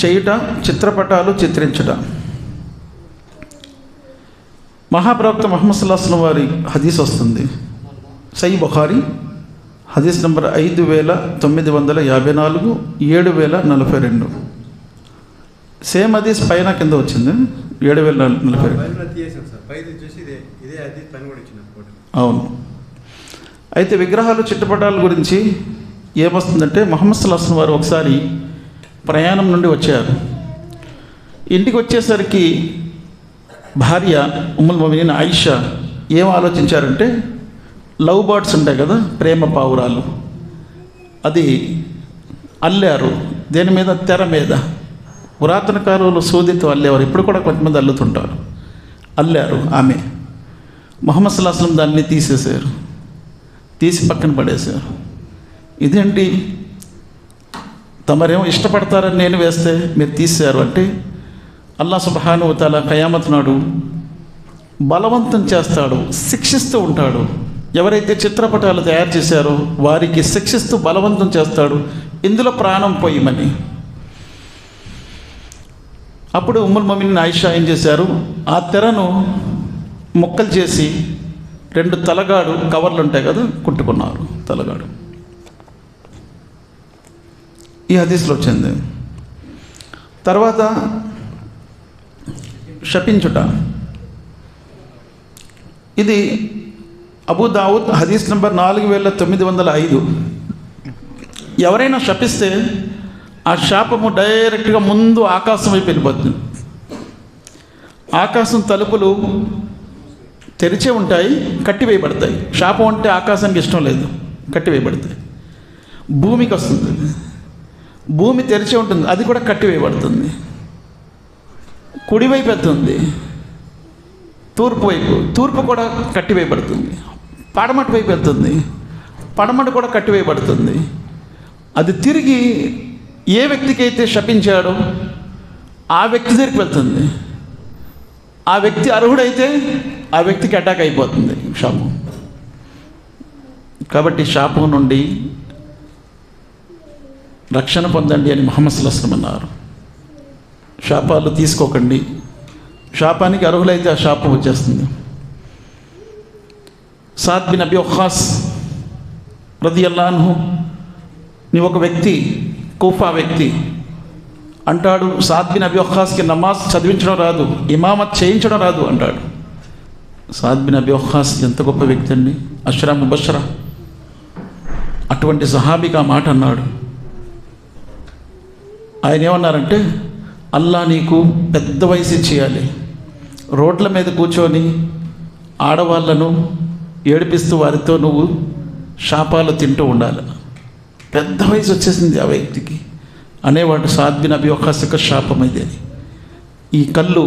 చేయుట, చిత్రపటాలు చిత్రించుట. మహాప్రవక్త ముహమ్మద్ సల్లల్లాహు అలైహి వసల్లం వారి హదీస్ వస్తుంది, సహీహ్ బుఖారీ హదీస్ నంబర్ 5954, 7042. సేమ్ హదీస్ పైన కింద వచ్చింది, 7042. అవును. అయితే విగ్రహాలు, చిత్రపటాల గురించి ఏమొస్తుందంటే, ముహమ్మద్ సల్లల్లాహు అలైహి వసల్లం వారు ఒకసారి ప్రయాణం నుండి వచ్చారు. ఇంటికి వచ్చేసరికి భార్య ఉమ్ముల్ ముమినీన్ ఆయిషా ఏం ఆలోచించారంటే, లవ్ బర్డ్స్ ఉంటాయి కదా, ప్రేమ పావురాలు, అది అల్లారు. దేని మీద? తెర మీద. పురాతన కాలంలో సూదితో అల్లేవారు, ఇప్పుడు కూడా కొంతమంది అల్లుతుంటారు. అల్లారు. ఆమె ముహమ్మద్ సల్లల్లాహు అలైహి వసల్లం దాన్ని తీసేశారు, తీసి పక్కన పడేశారు. ఇదేంటి, తమరేమో ఇష్టపడతారని నేను వేస్తే మీరు తీశారు అంటే, అల్లాహ్ సుబ్హానహు వ తఆలా ఖయామత్ నాడు బలవంతం చేస్తాడు, శిక్షిస్తూ ఉంటాడు. ఎవరైతే చిత్రపటాలు తయారు చేశారో వారికి శిక్షిస్తూ బలవంతం చేస్తాడు, ఇందులో ప్రాణం పోయమని. అప్పుడు ఉమ్ముల్ ముమినీన్ ఆయిషా ఏం చేశారు, ఆ తెరను ముక్కలు చేసి 2 తలగాడు కవర్లు ఉంటాయి కదా, కుట్టుకున్నారు. తలగాడు ఈ హదీస్లో వచ్చింది. తర్వాత శపించుట, ఇది అబూ దావుద్ హదీస్ నంబర్ 4905. ఎవరైనా శపిస్తే ఆ శాపము డైరెక్ట్గా ముందు ఆకాశం వైపు వెళ్ళిపోతుంది. ఆకాశం తలుపులు తెరిచే ఉంటాయి, కట్టివేయబడతాయి. శాపం అంటే ఆకాశానికి ఇష్టం లేదు, కట్టివేయబడతాయి. భూమికి వస్తుంది, భూమి తెరిచే ఉంటుంది, అది కూడా కట్టివేయబడుతుంది. కుడివైపు వెళ్తుంది, తూర్పు వైపు, తూర్పు కూడా కట్టివేయబడుతుంది. పడమటి వైపు వెళ్తుంది, పడమటి కూడా కట్టివేయబడుతుంది. అది తిరిగి ఏ వ్యక్తికి అయితే శపించాడో ఆ వ్యక్తి దగ్గరికి వెళ్తుంది. ఆ వ్యక్తి అర్హుడైతే ఆ వ్యక్తికి అటాక్ అయిపోతుంది శాపం. కాబట్టి శాపం నుండి రక్షణ పొందండి అని ముహమ్మద్ సల్లల్లాహు అలైహి వసల్లం అన్నారు. శాపాలు తీసుకోకండి. శాపానికి అర్హులైతే ఆ శాపం వచ్చేస్తుంది. సాద్ బిన్ అబీ వక్కాస్ రదియల్లాహు అన్హు నీ ఒక వ్యక్తి, కూఫా వ్యక్తి అంటాడు, సాద్ బిన్ అబీ వక్కాస్కి నమాజ్ చదివించడం రాదు, ఇమామత్ చేయించడం రాదు అంటాడు. సాద్ బిన్ అబీ వక్కాస్ ఎంత గొప్ప వ్యక్తి అండి, అష్రా ముబషరా. అటువంటి సహాబీకి ఆ మాట అన్నాడు. ఆయన ఏమన్నారంటే, అల్లా నీకు పెద్ద వయసు ఇచ్చేయాలి, రోడ్ల మీద కూర్చొని ఆడవాళ్ళను ఏడిపిస్తూ వారితో నువ్వు శాపాలు తింటూ ఉండాలి. పెద్ద వయసు వచ్చేసింది ఆ వ్యక్తికి అనేవాడు. సాద్ బిన్ అబీ వక్కాస్ యొక్క శాపం ఇది. ఈ కళ్ళు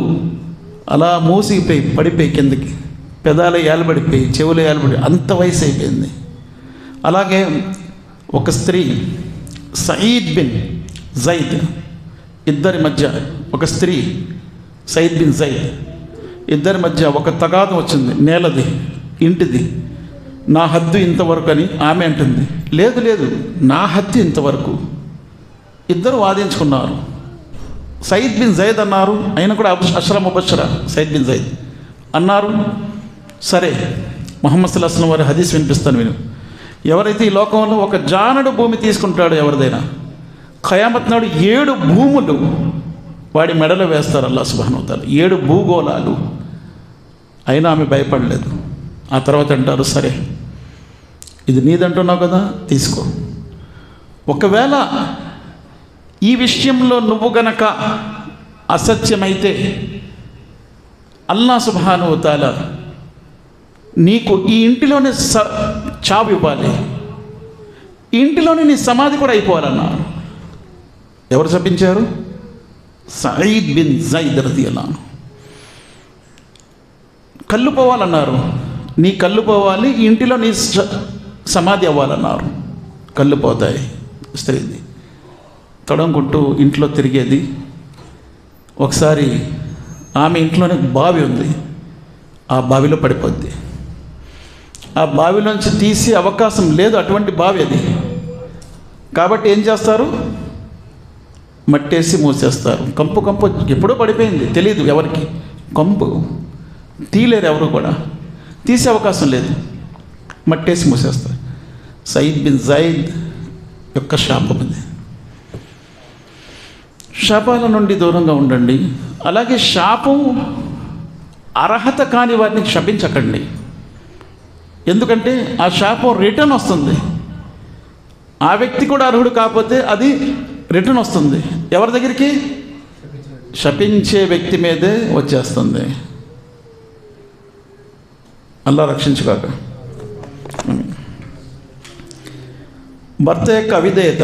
అలా మూసిపోయి పడిపోయి కిందకి, పెదాలు ఏలబడిపోయి, చెవులు ఏలబడి, అంత వయసు అయిపోయింది. అలాగే ఒక స్త్రీ సయీద్ బిన్ జైద్, ఇద్దరి మధ్య ఒక స్త్రీ సయీద్ బిన్ జైద్, ఇద్దరి మధ్య ఒక తగాదం వచ్చింది, నేలది ఇంటిది. నా హద్దు ఇంతవరకు అని ఆమె అంటుంది, లేదు లేదు నా హద్దు ఇంతవరకు. ఇద్దరు వాదించుకున్నారు. సయీద్ బిన్ జైద్ అన్నారు, ఆయన కూడా అష్రా ముబషరా సయీద్ బిన్ జైద్ అన్నారు, సరే ముహమ్మద్ సల్లల్లాహు అలైహి వసల్లం వారి హదీస్ వినిపిస్తాను విను. ఎవరైతే ఈ లోకంలో ఒక జానడు భూమి తీసుకుంటాడో ఎవరిదైనా, ఖయామత్ నాడు 7 భూములు వాడి మెడలో వేస్తారు అల్లాహ్ సుబ్హానహు వ తఆలా, 7 భూగోళాలు. అయినా ఆమె భయపడలేదు. ఆ తర్వాత అంటారు, సరే ఇది నీదంటున్నావు కదా, తీసుకో. ఒకవేళ ఈ విషయంలో నువ్వు గనక అసత్యమైతే అల్లాహ్ సుబ్హానహు వ తఆలా నీకు ఈ ఇంటిలోనే చావు ఇవ్వాలి, ఈ ఇంటిలోనే నీ సమాధి కూడా అయిపోవాలన్నారు. ఎవరు చెప్పించారు? సయీద్ బిన్ జైద్ రదియల్లాహు అన్హు. కళ్ళు పోవాలన్నారు, నీ కళ్ళు పోవాలి, ఈ ఇంటిలో నీ సమాధి అవ్వాలన్నారు. కళ్ళు పోతాయి. స్త్రీది తొడంకుంటూ ఇంట్లో తిరిగేది. ఒకసారి ఆమె ఇంట్లోనే బావి ఉంది, ఆ బావిలో పడిపోద్ది. ఆ బావిలోంచి తీసే అవకాశం లేదు, అటువంటి బావి అది. కాబట్టి ఏం చేస్తారు? మట్టేసి మూసేస్తారు. కంపు కంపు ఎప్పుడో పడిపోయింది, తెలియదు ఎవరికి. కంపు తీలేరు ఎవరు కూడా, తీసే అవకాశం లేదు, మట్టేసి మూసేస్తారు. సయీద్ బిన్ జైద్ యొక్క శాపం ఇది. శాపాల నుండి దూరంగా ఉండండి. అలాగే శాపం అర్హత కాని వారిని శపించకండి. ఎందుకంటే ఆ శాపం రిటర్న్ వస్తుంది. ఆ వ్యక్తి కూడా అర్హుడు కాకపోతే అది రిటర్న్ వస్తుంది. ఎవరి దగ్గరికి? శపించే వ్యక్తి మీదే వచ్చేస్తుంది. అల్లా రక్షించుగాక. భర్త యొక్క అవిధేయత.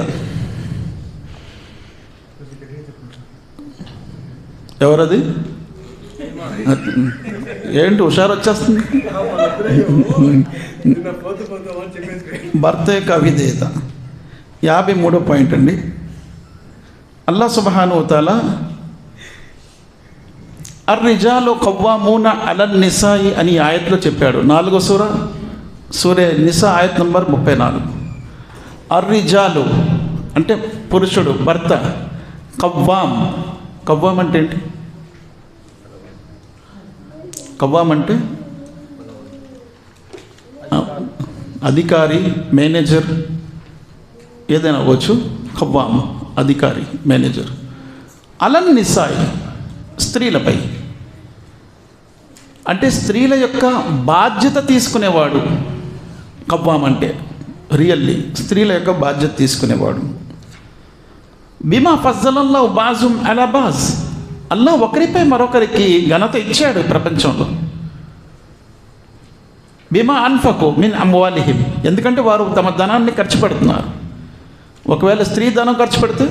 ఎవరది? ఏంటి హుషారు వచ్చేస్తుంది? భర్త యొక్క అవిధేయత 53వ పాయింట్ అండి. అల్లాహ్ సుబ్హానహు వ తఆలా అర్రిజాలు ఖవ్వామూన అలన్ నిసాయి అని ఆయత్లో చెప్పాడు. 4వ సూరే నిసా ఆయత్ నంబర్ 34. అర్రిజాలు అంటే పురుషుడు, భర్త. కవ్వాం అంటే ఏంటి? కవ్వాం అంటే అధికారి, మేనేజర్, ఏదైనా అవ్వచ్చు. కవ్వాం అధికారి, మేనేజర్. అలన్ నిసాయి స్త్రీలపై, అంటే స్త్రీల యొక్క బాధ్యత తీసుకునేవాడు. కవ్వాం అంటే రియల్లీ స్త్రీల యొక్క బాధ్యత తీసుకునేవాడు. బిమా ఫజ్జలల్లాహు బాజుం అలా బాజ్, అల్లా ఒకరిపై మరొకరికి ఘనత ఇచ్చాడు ప్రపంచంలో. బిమా అన్ఫకు మిన్ అమ్వాలిహిం, ఎందుకంటే వారు తమ ధనాన్ని ఖర్చు పెడుతున్నారు. ఒకవేళ స్త్రీ ధనం ఖర్చు పెడితే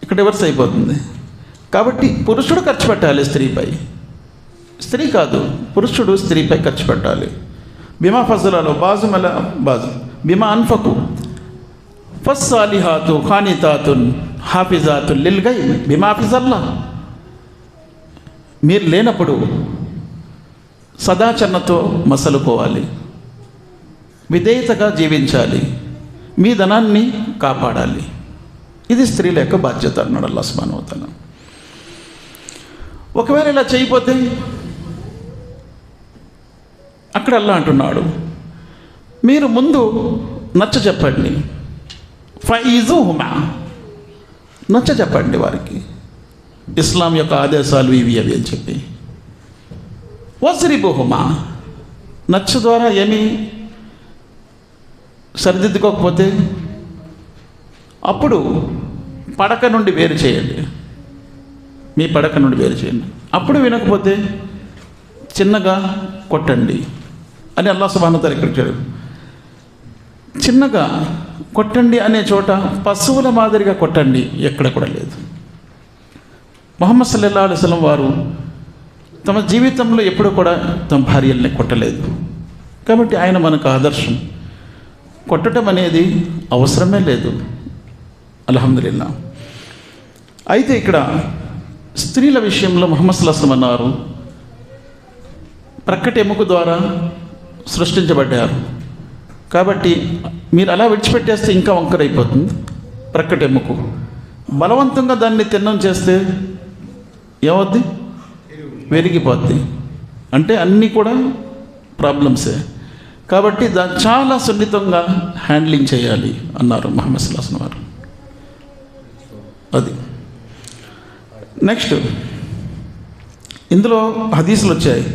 ఇక్కడ రివర్స్ అయిపోతుంది. కాబట్టి పురుషుడు ఖర్చు పెట్టాలి స్త్రీపై, స్త్రీ కాదు పురుషుడు స్త్రీపై ఖర్చు పెట్టాలి. బిమా ఫజ్జలలో బాజు మల బాజు బిమా అన్ఫకు ఫస్సాలిహాతు ఖానితాతున్ హాఫిజాతున్ లిల్ గైబ్ బిమా ఫిజల్లా. మీరు లేనప్పుడు సదాచరణతో మసలుకోవాలి, విధేయతగా జీవించాలి, మీ ధనాన్ని కాపాడాలి. ఇది స్త్రీల యొక్క బాధ్యత అన్నాడు అల్లాహ్ సుబ్హానహు వ తఆలా. ఒకవేళ ఇలా చేయకపోతే అక్కడ అల్లాహ్ అంటున్నాడు, మీరు ముందు నచ్చ చెప్పండి, ఫైజుహుమా, నచ్చ చెప్పండి వారికి, ఇస్లాం యొక్క ఆదేశాలు ఇవి అవి అని చెప్పి. వజ్రిబుహుమా, నచ్చ ద్వారా ఏమి సరిదిద్దుకోకపోతే అప్పుడు పడక నుండి వేరు చేయండి, మీ పడక నుండి వేరు చేయండి. అప్పుడు వినకపోతే చిన్నగా కొట్టండి అని అల్లాహ్ సుబ్హానహు వ తఆలా ఇక్కడ చెప్పాడు. చిన్నగా కొట్టండి అనే చోట పశువుల మాదిరిగా కొట్టండి ఎక్కడ కూడా లేదు. ముహమ్మద్ సల్లల్లాహు అలైహి వసల్లం వారు తమ జీవితంలో ఎప్పుడూ కూడా తమ భార్యల్ని కొట్టలేదు. కాబట్టి ఆయన మనకు ఆదర్శం. కొట్టడం అనేది అవసరమే లేదు, అల్హమ్దులిల్లా. అయితే ఇక్కడ స్త్రీల విషయంలో ముహమ్మద్ సల్లల్లాహు అలైహి వసల్లం అన్నారు, ప్రక్కటి ఎముక ద్వారా సృష్టించబడ్డారు. కాబట్టి మీరు అలా విడిచిపెట్టేస్తే ఇంకా వంకరైపోతుంది. ప్రక్కటి ఎముక బలవంతంగా దాన్ని తిన్నం చేస్తే ఏమవుద్ది? విరిగిపోద్ది. అంటే అన్నీ కూడా ప్రాబ్లమ్సే. కాబట్టి దాన్ని చాలా సున్నితంగా హ్యాండ్లింగ్ చేయాలి అన్నారు ముహమ్మద్ సల్లల్లాహు అలైహి వసల్లం వారు. అది నెక్స్ట్ ఇందులో హదీసులు వచ్చాయి.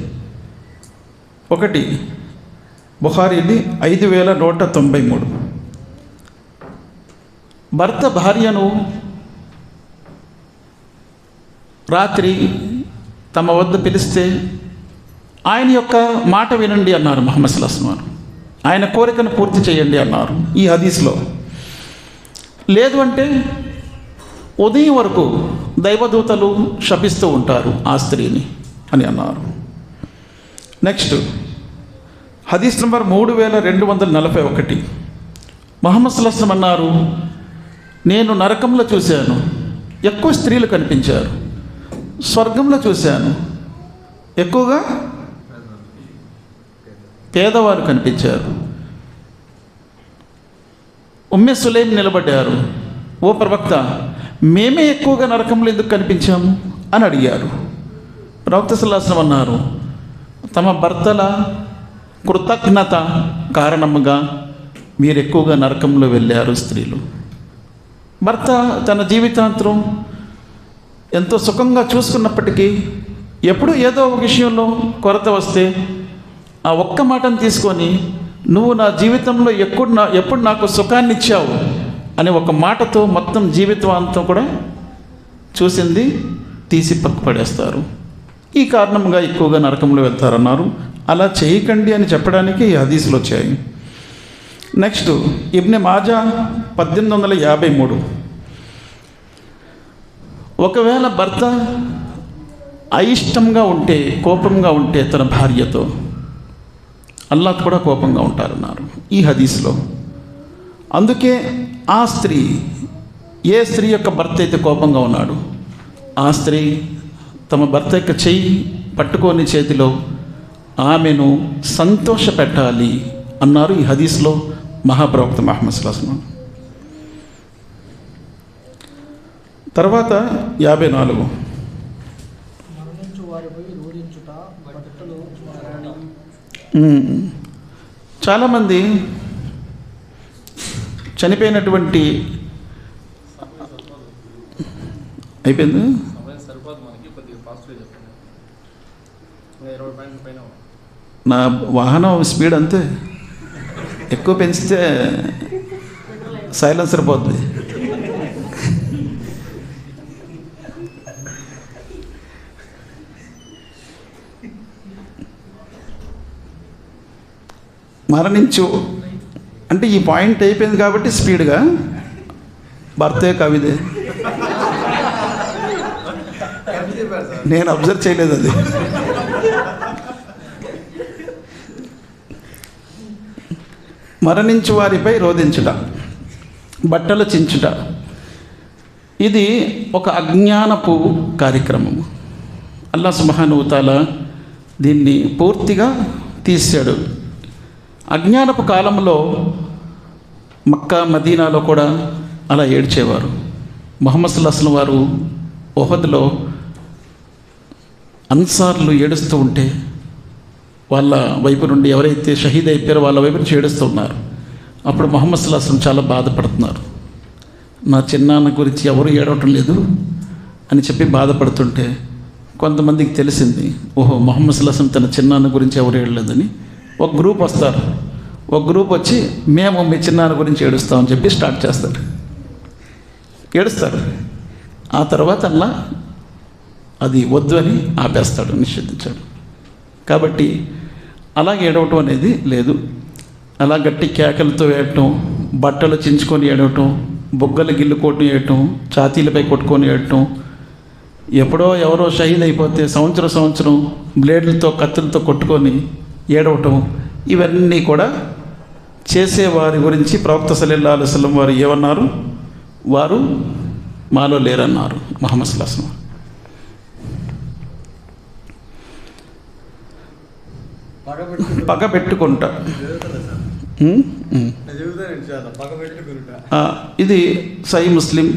ఒకటి బుఖారీది 5193. భర్త భార్యను రాత్రి తమ వద్ద పిలిస్తే ఆయన యొక్క మాట వినండి అన్నారు ముహమ్మద్ సల్లల్లాహు అలైహి వసల్లం. ఆయన కోరికను పూర్తి చేయండి అన్నారు ఈ హదీస్లో. లేదు అంటే ఉదయం వరకు దైవదూతలు శపిస్తూ ఉంటారు ఆ స్త్రీని అని అన్నారు. నెక్స్ట్ హదీస్ నంబర్ 3241. ముహమ్మద్ సల్లల్లాహు అలైహి వసల్లం అన్నారు, నేను నరకంలో చూశాను, ఎక్కువ స్త్రీలు కనిపించారు. స్వర్గంలో చూశాను, ఎక్కువగా పేదవారు కనిపించారు. ఉమ్మె సులైం నిలబడ్డారు, ఓ ప్రవక్త, మేమే ఎక్కువగా నరకంలో ఎందుకు కనిపించాము అని అడిగారు. ప్రవక్త సల్లల్లాహు అలైహి వసల్లం అన్నారు, తమ భర్తల కృతజ్ఞత కారణముగా మీరు ఎక్కువగా నరకంలో వెళ్ళారు స్త్రీలు. భర్త తన జీవితాంతరం ఎంతో సుఖంగా చూసుకున్నప్పటికీ ఎప్పుడు ఏదో ఒక విషయంలో కొరత వస్తే ఆ ఒక్క మాటను తీసుకొని, నువ్వు నా జీవితంలో ఎప్పుడు నాకు సుఖాన్ని ఇచ్చావు అని ఒక మాటతో మొత్తం జీవితం అంతా కూడా చూసింది తీసి పక్కపడేస్తారు. ఈ కారణంగా ఎక్కువగా నరకంలో వెళ్తారన్నారు. అలా చేయకండి అని చెప్పడానికి ఈ హదీసులు వచ్చాయి. నెక్స్ట్ ఇబ్నె మాజా 1853. ఒకవేళ భర్త అయిష్టంగా ఉంటే, కోపంగా ఉంటే తన భార్యతో, అల్లాహ్ కూడా కోపంగా ఉంటారన్నారు ఈ హదీస్లో. అందుకే ఆ స్త్రీ, ఏ స్త్రీ యొక్క భర్త అయితే కోపంగా ఉన్నాడు, ఆ స్త్రీ తమ భర్త యొక్క చెయ్యి పట్టుకొని చేతిలో ఆమెను సంతోష పెట్టాలి అన్నారు ఈ హదీస్లో మహాప్రవక్త ముహమ్మద్ సల్లల్లాహు అలైహి వసల్లం. తర్వాత 54. చాలామంది చనిపోయినటువంటి అయిపోయింది. నా వాహనం స్పీడ్ అంతే, ఎక్కువ పెంచితే సైలెన్సర్ పోతుంది. మరణించు అంటే ఈ పాయింట్ అయిపోయింది కాబట్టి స్పీడ్గా, భర్తే కవిదే. నేను అబ్జర్వ్ చేయలేదు అది. మరణించు వారిపై రోదించుట, బట్టలు చించుట, ఇది ఒక అజ్ఞానపు కార్యక్రమము. అల్లాహ్ సుబ్హానహు వ తఆలా దీన్ని పూర్తిగా తీశాడు. అజ్ఞానపు కాలంలో మక్కా మదీనాలో కూడా అలా ఏడ్చేవారు. ముహమ్మద్ సల్లల్లాహు అలైహి వసల్లం వారు ఉహద్లో అన్సార్లు ఏడుస్తూ ఉంటే వాళ్ళ వైపు నుండి ఎవరైతే షహీద్ అయిపోయారో వాళ్ళ వైపు నుంచి ఏడుస్తూ ఉన్నారు. అప్పుడు ముహమ్మద్ సల్లల్లాహు అలైహి వసల్లం చాలా బాధపడుతున్నారు. నా చిన్నాన్న గురించి ఎవరు ఏడవటం లేదు అని చెప్పి బాధపడుతుంటే కొంతమందికి తెలిసింది, ఓహో ముహమ్మద్ సల్లల్లాహు అలైహి వసల్లం తన చిన్నాన్న గురించి ఎవరు ఏడలేదని. ఒక గ్రూప్ వస్తారు, ఒక గ్రూప్ వచ్చి మేము మీ చిన్నాన్న గురించి ఏడుస్తామని చెప్పి స్టార్ట్ చేస్తారు, ఏడుస్తారు. ఆ తర్వాత అలా అది వద్దు అని ఆపేస్తాడు, నిషేధించాడు. కాబట్టి అలా ఏడవటం అనేది లేదు. అలా గట్టి కేకలతో ఏడటం, బట్టలు చించుకొని ఏడవటం, బొగ్గలు గిల్లుకోవటం ఏడటం, ఛాతీలపై కొట్టుకొని ఏడటం, ఎప్పుడో ఎవరో షహీద్ అయిపోతే సంవత్సరం బ్లేడ్లతో కత్తులతో కొట్టుకొని ఏడవటం, ఇవన్నీ కూడా చేసేవారి గురించి ప్రవక్త సల్లల్లాహు అలైహి వసల్లం వారు ఏమన్నారు? వారు మాలో లేరన్నారు ముహమ్మద్ సల్లల్లాహు అలైహి వసల్లం. పగ పెట్టుకుంటా, ఇది సహీ ముస్లిం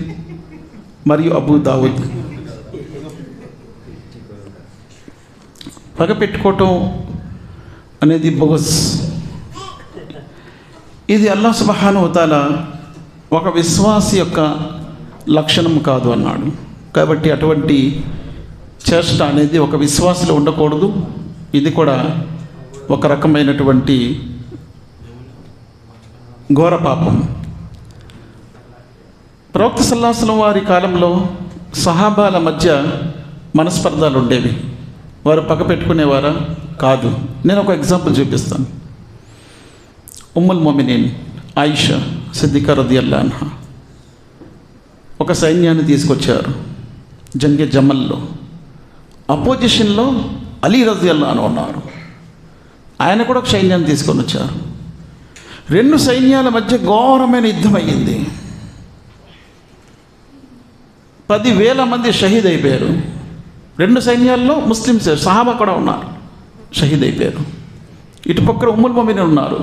మరియు అబూ దావుద్. పగ పెట్టుకోవటం అనేది బొగస్. ఇది అల్లాహ్ సుబ్హానహు వ తఆలా ఒక విశ్వాసి యొక్క లక్షణం కాదు అన్నాడు. కాబట్టి అటువంటి చేష్ట అనేది ఒక విశ్వాసిలో ఉండకూడదు. ఇది కూడా ఒక రకమైనటువంటి ఘోర పాపం. ప్రవక్త సల్లల్లాహు అలైహి వసల్లం వారి కాలంలో సహాబాల మధ్య మనస్పర్ధాలు ఉండేవి. వారు పగ పెట్టుకునేవారా? కాదు. నేను ఒక ఎగ్జాంపుల్ చూపిస్తాను. ఉమ్ముల్ మొమినీన్ ఆయిషా సిద్దికా రదియల్లాహు అన్హా ఒక సైన్యాన్ని తీసుకొచ్చారు. జంగే జమల్లో అపోజిషన్లో అలీ రదియల్లాహు అన్హు ఉన్నారు. ఆయన కూడా ఒక సైన్యాన్ని తీసుకొని వచ్చారు. రెండు సైన్యాల మధ్య ఘోరమైన యుద్ధం అయ్యింది. 10,000 మంది షహీద్ అయిపోయారు. రెండు సైన్యాల్లో ముస్లిమ్స్ సహాబా కూడా ఉన్నారు, షహీద్ అయిపోయారు. ఇటుపక్క ఉమ్ముల్ మొమినీన్ ఉన్నారు,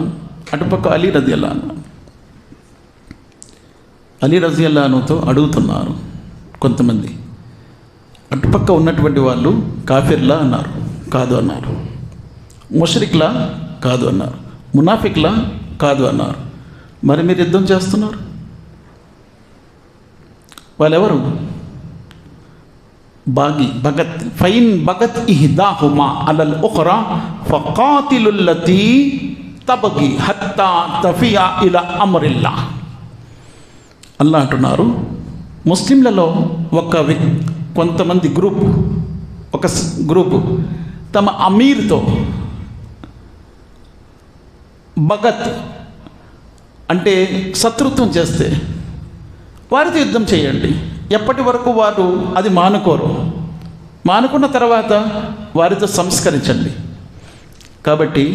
అటుపక్క అలీ రదియల్లాహు అన్హు. అలీ రదియల్లాహు అన్హుతో అడుగుతున్నారు కొంతమంది. అటుపక్క ఉన్నటువంటి వాళ్ళు కాఫిర్లా అన్నారు, కాదు అన్నారు. ముష్రిక్లా, కాదు అన్నారు. మునాఫిక్లా, కాదు అన్నారు. మరి మీరు యుద్ధం చేస్తున్నారు, వాళ్ళెవరు? బగత్ ఫైన్ బగత్ ఇహ్దాహుమా అలల్ ఉఖ్రా ఫకాతిలుల్ లతీ తబ్గి హత్తా తఫియా ఇలా అమ్రిల్లాహ్. అల్లాహ్ అంటున్నారు, ముస్లింలలో కొంతమంది ఒక గ్రూపు తమ అమీర్తో బగత్ అంటే శత్రుత్వం చేస్తే వారితో యుద్ధం చేయండి. ఎప్పటి వరకు వారు అది మానుకోరు, మానుకున్న తర్వాత వారితో సంస్కరించండి. కాబట్టి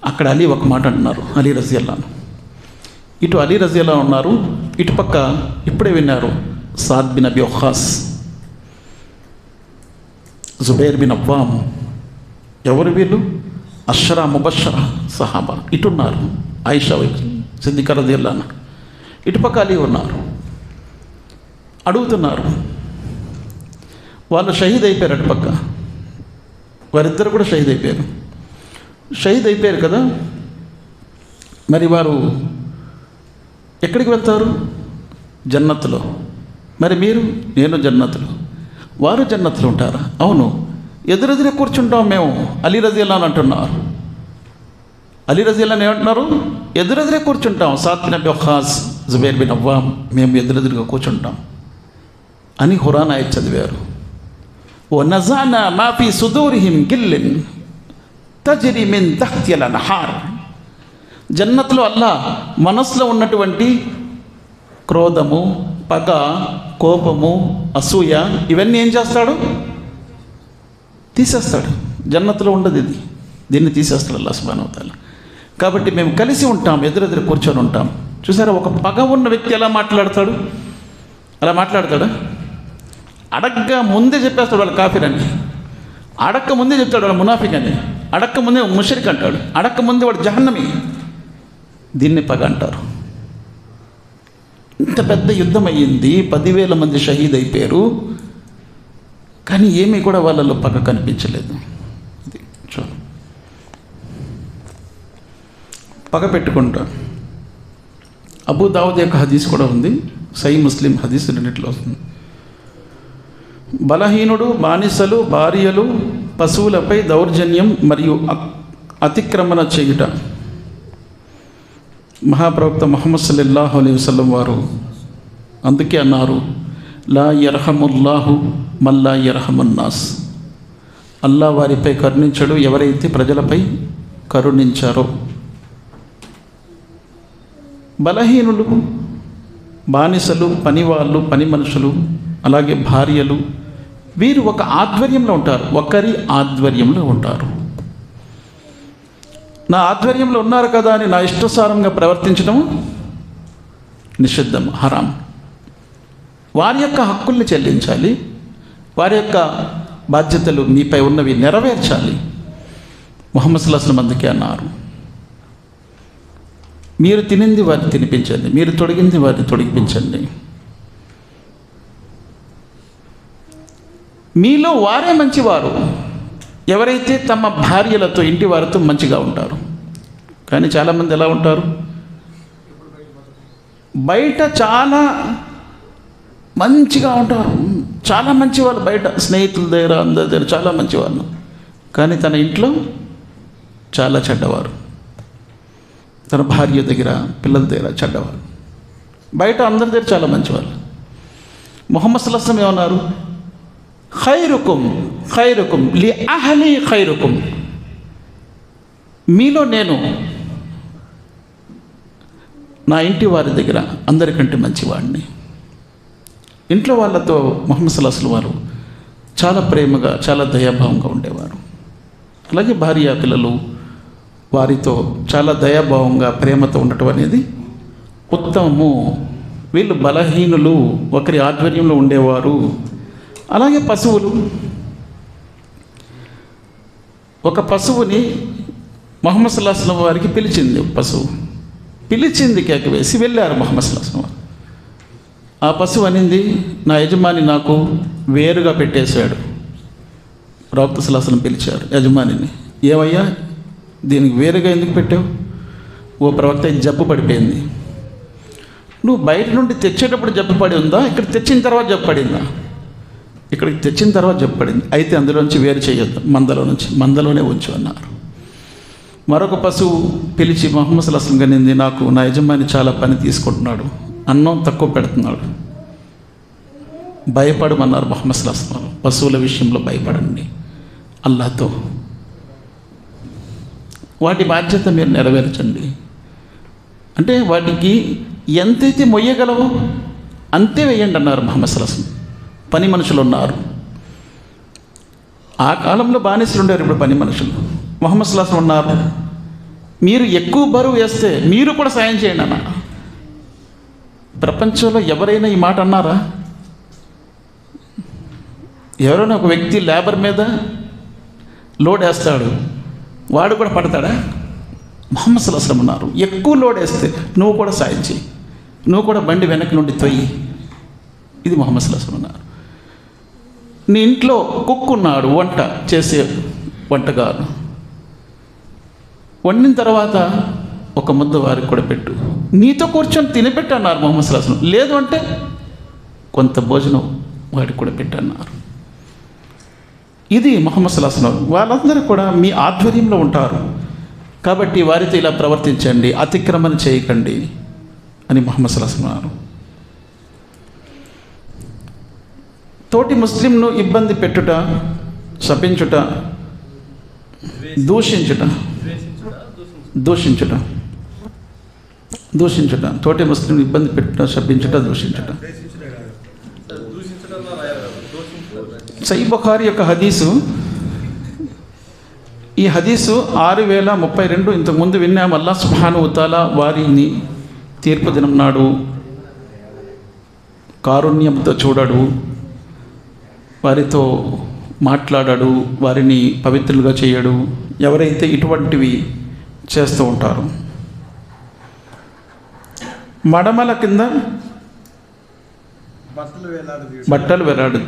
అక్కడ అలీ ఒక మాట అంటున్నారు, అలీ రజియల్లాహు అన్హు. ఇటు అలీ రజియల్లాహు అన్హు ఉన్నారు, ఇటుపక్క ఇప్పుడే విన్నారు Saad bin Abi Waqqas, Zubair bin Awwam. ఎవరు వీళ్ళు? అష్రా ముబషరా సహాబా. ఇటున్నారు ఆయిషా సిద్దికా రదియల్లాహు అన్హా, ఇటుపక్క అలీ ఉన్నారు. అడుగుతున్నారు, వాళ్ళు షహీద్ అయిపోయారు. అటుపక్క వారిద్దరు కూడా షహీద్ అయిపోయారు. షహీద్ అయిపోయారు కదా, మరి వారు ఎక్కడికి వెళ్తారు? జన్నత్తులో. మరి మీరు? నేను జన్నత్తులో. వారు జన్నత్తులో ఉంటారా? అవును. ఎదురెదురే కూర్చుంటాం మేము, అలీ రజియల్లాహు అన్హు అంటున్నారు. అలీ రజియల్లాహు అన్హు ఏమంటున్నారు? ఎదురెదురే కూర్చుంటాం. Saad bin Abi Waqqas, Zubair bin Awwam, మేము ఎదురెదురుగా కూర్చుంటాం అని ఖురాన్ ఆయత్ చదివారు. ఓ నజానా మాఫీ సుదూరిహిం గిల్లిన్ తజ్రీ మిన్ తహ్తిల్ అన్హార్. జన్నత్లో అల్లాహ్ మనసులో ఉన్నటువంటి క్రోధము, పగ, కోపము, అసూయ ఇవన్నీ ఏం చేస్తాడు? తీసేస్తాడు. జన్నత్లో ఉండదు ఇది, దీన్ని తీసేస్తాడు అల్లాహ్ సుబ్హానహు వ తఆలా. కాబట్టి మేము కలిసి ఉంటాం, ఎదురెదురు కూర్చొని ఉంటాం. చూసారా, ఒక పగ ఉన్న వ్యక్తి ఎలా మాట్లాడతాడు? అలా మాట్లాడతాడా? అడగ్గా ముందే చెప్పేస్తాడు వాళ్ళు కాఫిర్ అని. అడక్క ముందే చెప్తాడు వాడు మునాఫిక్ అని, అడక్క ముందే ముషరిక్ అంటాడు, అడక్క ముందే వాడు జహన్నమి. దీన్ని పగ అంటారు. ఇంత పెద్ద యుద్ధం అయ్యింది, 10,000 మంది షహీద్ అయిపోయారు, కానీ ఏమీ కూడా వాళ్ళలో పగ కనిపించలేదు. ఇది చూడు, పగ పెట్టుకుంటా. అబూ దావుద్ యొక్క హదీస్ కూడా ఉంది, సహీ ముస్లిం హదీస్ రెండిట్లో వస్తుంది. బలహీనుడు, బానిసలు, భార్యలు, పశువులపై దౌర్జన్యం మరియు అతిక్రమణ చేయుట. మహాప్రవక్త ముహమ్మద్ సల్లల్లాహు అలైహి వసల్లం వారు అందుకే అన్నారు, లా యర్హముల్లాహు మల్లా యర్హమున్నాస్. అల్లా వారిపై కరుణించడు ఎవరైతే ప్రజలపై కరుణించారో. బలహీనులు, బానిసలు, పనివాళ్ళు, పని మనుషులు, అలాగే భార్యలు, వీరు ఒక ఆధ్వర్యంలో ఉంటారు, ఒకరి ఆధ్వర్యంలో ఉంటారు. నా ఆధ్వర్యంలో ఉన్నారు కదా అని నా ఇష్టానుసారంగా ప్రవర్తించడం నిషిద్ధం, హరాం. వారి యొక్క హక్కుల్ని చెల్లించాలి, వారి యొక్క బాధ్యతలు మీపై ఉన్నవి నెరవేర్చాలి. ముహమ్మద్ సల్లల్లాహు అలైహి వసల్లం అందుకే అన్నారు, మీరు తినింది వారిని తినిపించండి, మీరు తొడిగింది వారిని తొడిగించండి. మీలో వారే మంచివారు ఎవరైతే తమ భార్యలతో, ఇంటి వారితో మంచిగా ఉంటారు. కానీ చాలామంది ఎలా ఉంటారు, బయట చాలా మంచిగా ఉంటారు, చాలా మంచివాళ్ళు, బయట స్నేహితుల దగ్గర అందరి దగ్గర చాలా మంచివాళ్ళు, కానీ తన ఇంట్లో చాలా చెడ్డవారు. తన భార్య దగ్గర, పిల్లల దగ్గర చెడ్డవారు, బయట అందరి దగ్గర చాలా మంచివాళ్ళు. ముహమ్మద్ సల్లల్లాహు అలైహి వసల్లం ఏమన్నారు, ఖైరుకుం ఖైరుకుం లి అహ్లి ఖైరుకుం. మీలో నేను నా ఇంటి వారి దగ్గర అందరికంటే మంచివాడిని. ఇంట్లో వాళ్ళతో ముహమ్మద్ సల్లల్లాహు అలైహి వసల్లం వారు చాలా ప్రేమగా, చాలా దయాభావంగా ఉండేవారు. అలాగే భార్య పిల్లలు వారితో చాలా దయాభావంగా, ప్రేమతో ఉండటం అనేది ఉత్తమము. వీళ్ళు బలహీనులు, ఒకరి ఆధ్వర్యంలో ఉండేవారు. అలాగే పశువులు, ఒక పశువుని ముహమ్మద్ సల్లల్లాహు అలైహి వసల్లం వారికి పిలిచింది. పశువు పిలిచింది, కేక వేసి వెళ్ళారు ముహమ్మద్ సల్లల్లాహు అలైహి వసల్లం. ఆ పశువు అనింది, నా యజమాని నాకు వేరుగా పెట్టేశాడు. ప్రవక్త సల్లల్లాహు అలైహి వసల్లం పిలిచారు యజమానిని, ఏమయ్యా దీనికి వేరుగా ఎందుకు పెట్టావు? ఓ ప్రవక్త, ఇది జబ్బు పడిపోయింది. నువ్వు బయట నుండి తెచ్చేటప్పుడు జబ్బు పడి ఉందా, ఇక్కడ తెచ్చిన తర్వాత జబ్బు పడిందా? ఇక్కడికి తెచ్చిన తర్వాత జబ్బు పడింది. అయితే అందులోంచి వేరు చేయొద్దు, మందలోనే ఉంచు అన్నారు. మరొక పశువు పిలిచి ముహమ్మద్ సల్లల్లాహు అలైహి వసల్లం అనింది, నాకు నా యజమాని చాలా పని తీసుకుంటున్నాడు, అన్నం తక్కువ పెడుతున్నాడు, భయపడమన్నారు ముహమ్మద్ సల్లల్లాహు అలైహి వసల్లం. పశువుల విషయంలో భయపడండి అల్లాహ్తో, వాటి బాధ్యత మీరు నెరవేర్చండి. అంటే వాటికి ఎంతైతే మొయ్యగలవో అంతే వేయండి అన్నారు ముహమ్మద్ సల్లల్లాహు అలైహి వసల్లం. పని మనుషులు ఉన్నారు, ఆ కాలంలో బానిసలు ఉండేవారు, ఇప్పుడు పని మనుషులు. ముహమ్మద్ సల్లల్లాహు అలైహి వసల్లం ఉన్నారు, మీరు ఎక్కువ బరువు వేస్తే మీరు కూడా సాయం చేయండి అన్న. ప్రపంచంలో ఎవరైనా ఈ మాట అన్నారా? ఎవరైనా ఒక వ్యక్తి లేబర్ మీద లోడ్ వేస్తాడు, వాడు కూడా పడతాడా? ముహమ్మద్ సల్లల్లాహు అలైహి వసల్లం ఉన్నారు, ఎక్కువ లోడ్ వేస్తే నువ్వు కూడా సాయం చేయి, నువ్వు కూడా బండి వెనక నుండి తొయ్యి. ఇది ముహమ్మద్ సల్లల్లాహు అలైహి వసల్లం ఉన్నారు. నీ ఇంట్లో కుక్ ఉన్నాడు, వంట చేసే వంటగారు, వండిన తర్వాత ఒక ముద్ద వారికి కూడా పెట్టు, నీతో కూర్చొని తినిపెట్టు అన్నారు ముహమ్మద్ సల్లల్లాహు అలైహి వసల్లం. లేదు అంటే కొంత భోజనం వాడికి కూడా పెట్టన్నారు. ఇది ముహమ్మద్ సల్లల్లాహు అలైహి వసల్లం. వాళ్ళందరూ కూడా మీ ఆధ్వర్యంలో ఉంటారు కాబట్టి వారితో ఇలా ప్రవర్తించండి, అతిక్రమణ చేయకండి అని ముహమ్మద్ సల్లల్లాహు అలైహి వసల్లం అన్నారు. తోటి ముస్లింను ఇబ్బంది పెట్టుట, శపించుట, దూషించుట, తోటి ముస్లింను ఇబ్బంది పెట్టుట, శపించుట, దూషించుట. సహీహ్ బుఖారీ యొక్క హదీసు, ఈ హదీసు 6032 ఇంతకుముందు విన్నాము. అల్లాహ్ సుబ్హానహు వ తఆలా వారిని తీర్పు దినం నాడు కారుణ్యంతో చూడడు, వారితో మాట్లాడాడు, వారిని పవిత్రులుగా చేయడు. ఎవరైతే ఇటువంటివి చేస్తూ ఉంటారు. మడమల కింద బట్టలు వేలాడు.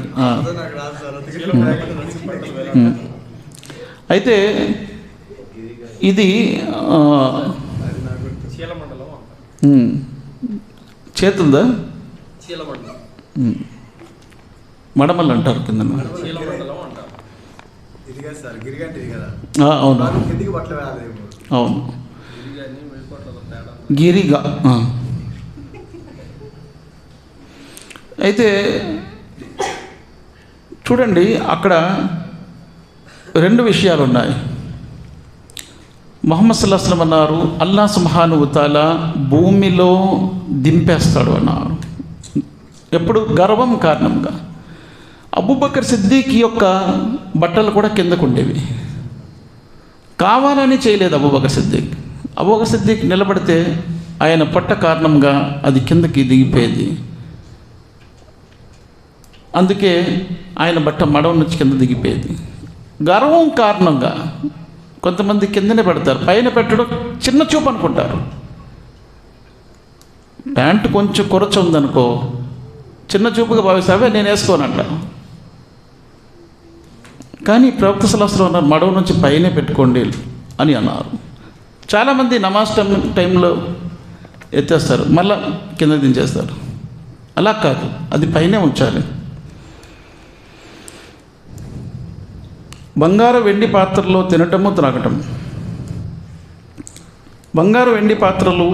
అయితే ఇది చేతులదా, మడమలు అంటారు కింద. అవును అవును, గిరిగా. అయితే చూడండి, అక్కడ రెండు విషయాలు ఉన్నాయి. ముహమ్మద్ సల్లల్లాహు అలైహి వసల్లం అన్నారు, అల్లాహ్ సుబ్హానహు వ తఆలా భూమిలో దింపేస్తాడు అన్నారు. ఎప్పుడు? గర్వం కారణంగా. అబూబకర్ సిద్దిక్ యొక్క బట్టలు కూడా కిందకు ఉండేవి. కావాలని చేయలేదు అబూబకర్ సిద్దిక్. అబూబకర్ సిద్దిక్ నిలబడితే ఆయన పొట్ట కారణంగా అది కిందకి దిగిపోయేది. అందుకే ఆయన బట్ట మడవ నుంచి కింద దిగిపోయేది. గర్వం కారణంగా కొంతమంది కిందనే పెడతారు, పైన పెట్టడం చిన్న చూపు అనుకుంటారు. ప్యాంటు కొంచెం కొరచ ఉందనుకో, చిన్న చూపుగా భావిస్తావే, నేను వేసుకోనంట. కానీ ప్రవక్త సల్లల్లాహు అలైహి వసల్లం అన్నారు, మడవ నుంచి పైనే పెట్టుకోండి అని అన్నారు. చాలామంది నమాజ్ టైంలో ఎత్తేస్తారు, మళ్ళా కింద దించేస్తారు. అలా కాదు, అది పైనే ఉంచాలి. బంగారు వెండి పాత్రలో తినటము త్రాగటం. బంగారు వెండి పాత్రలు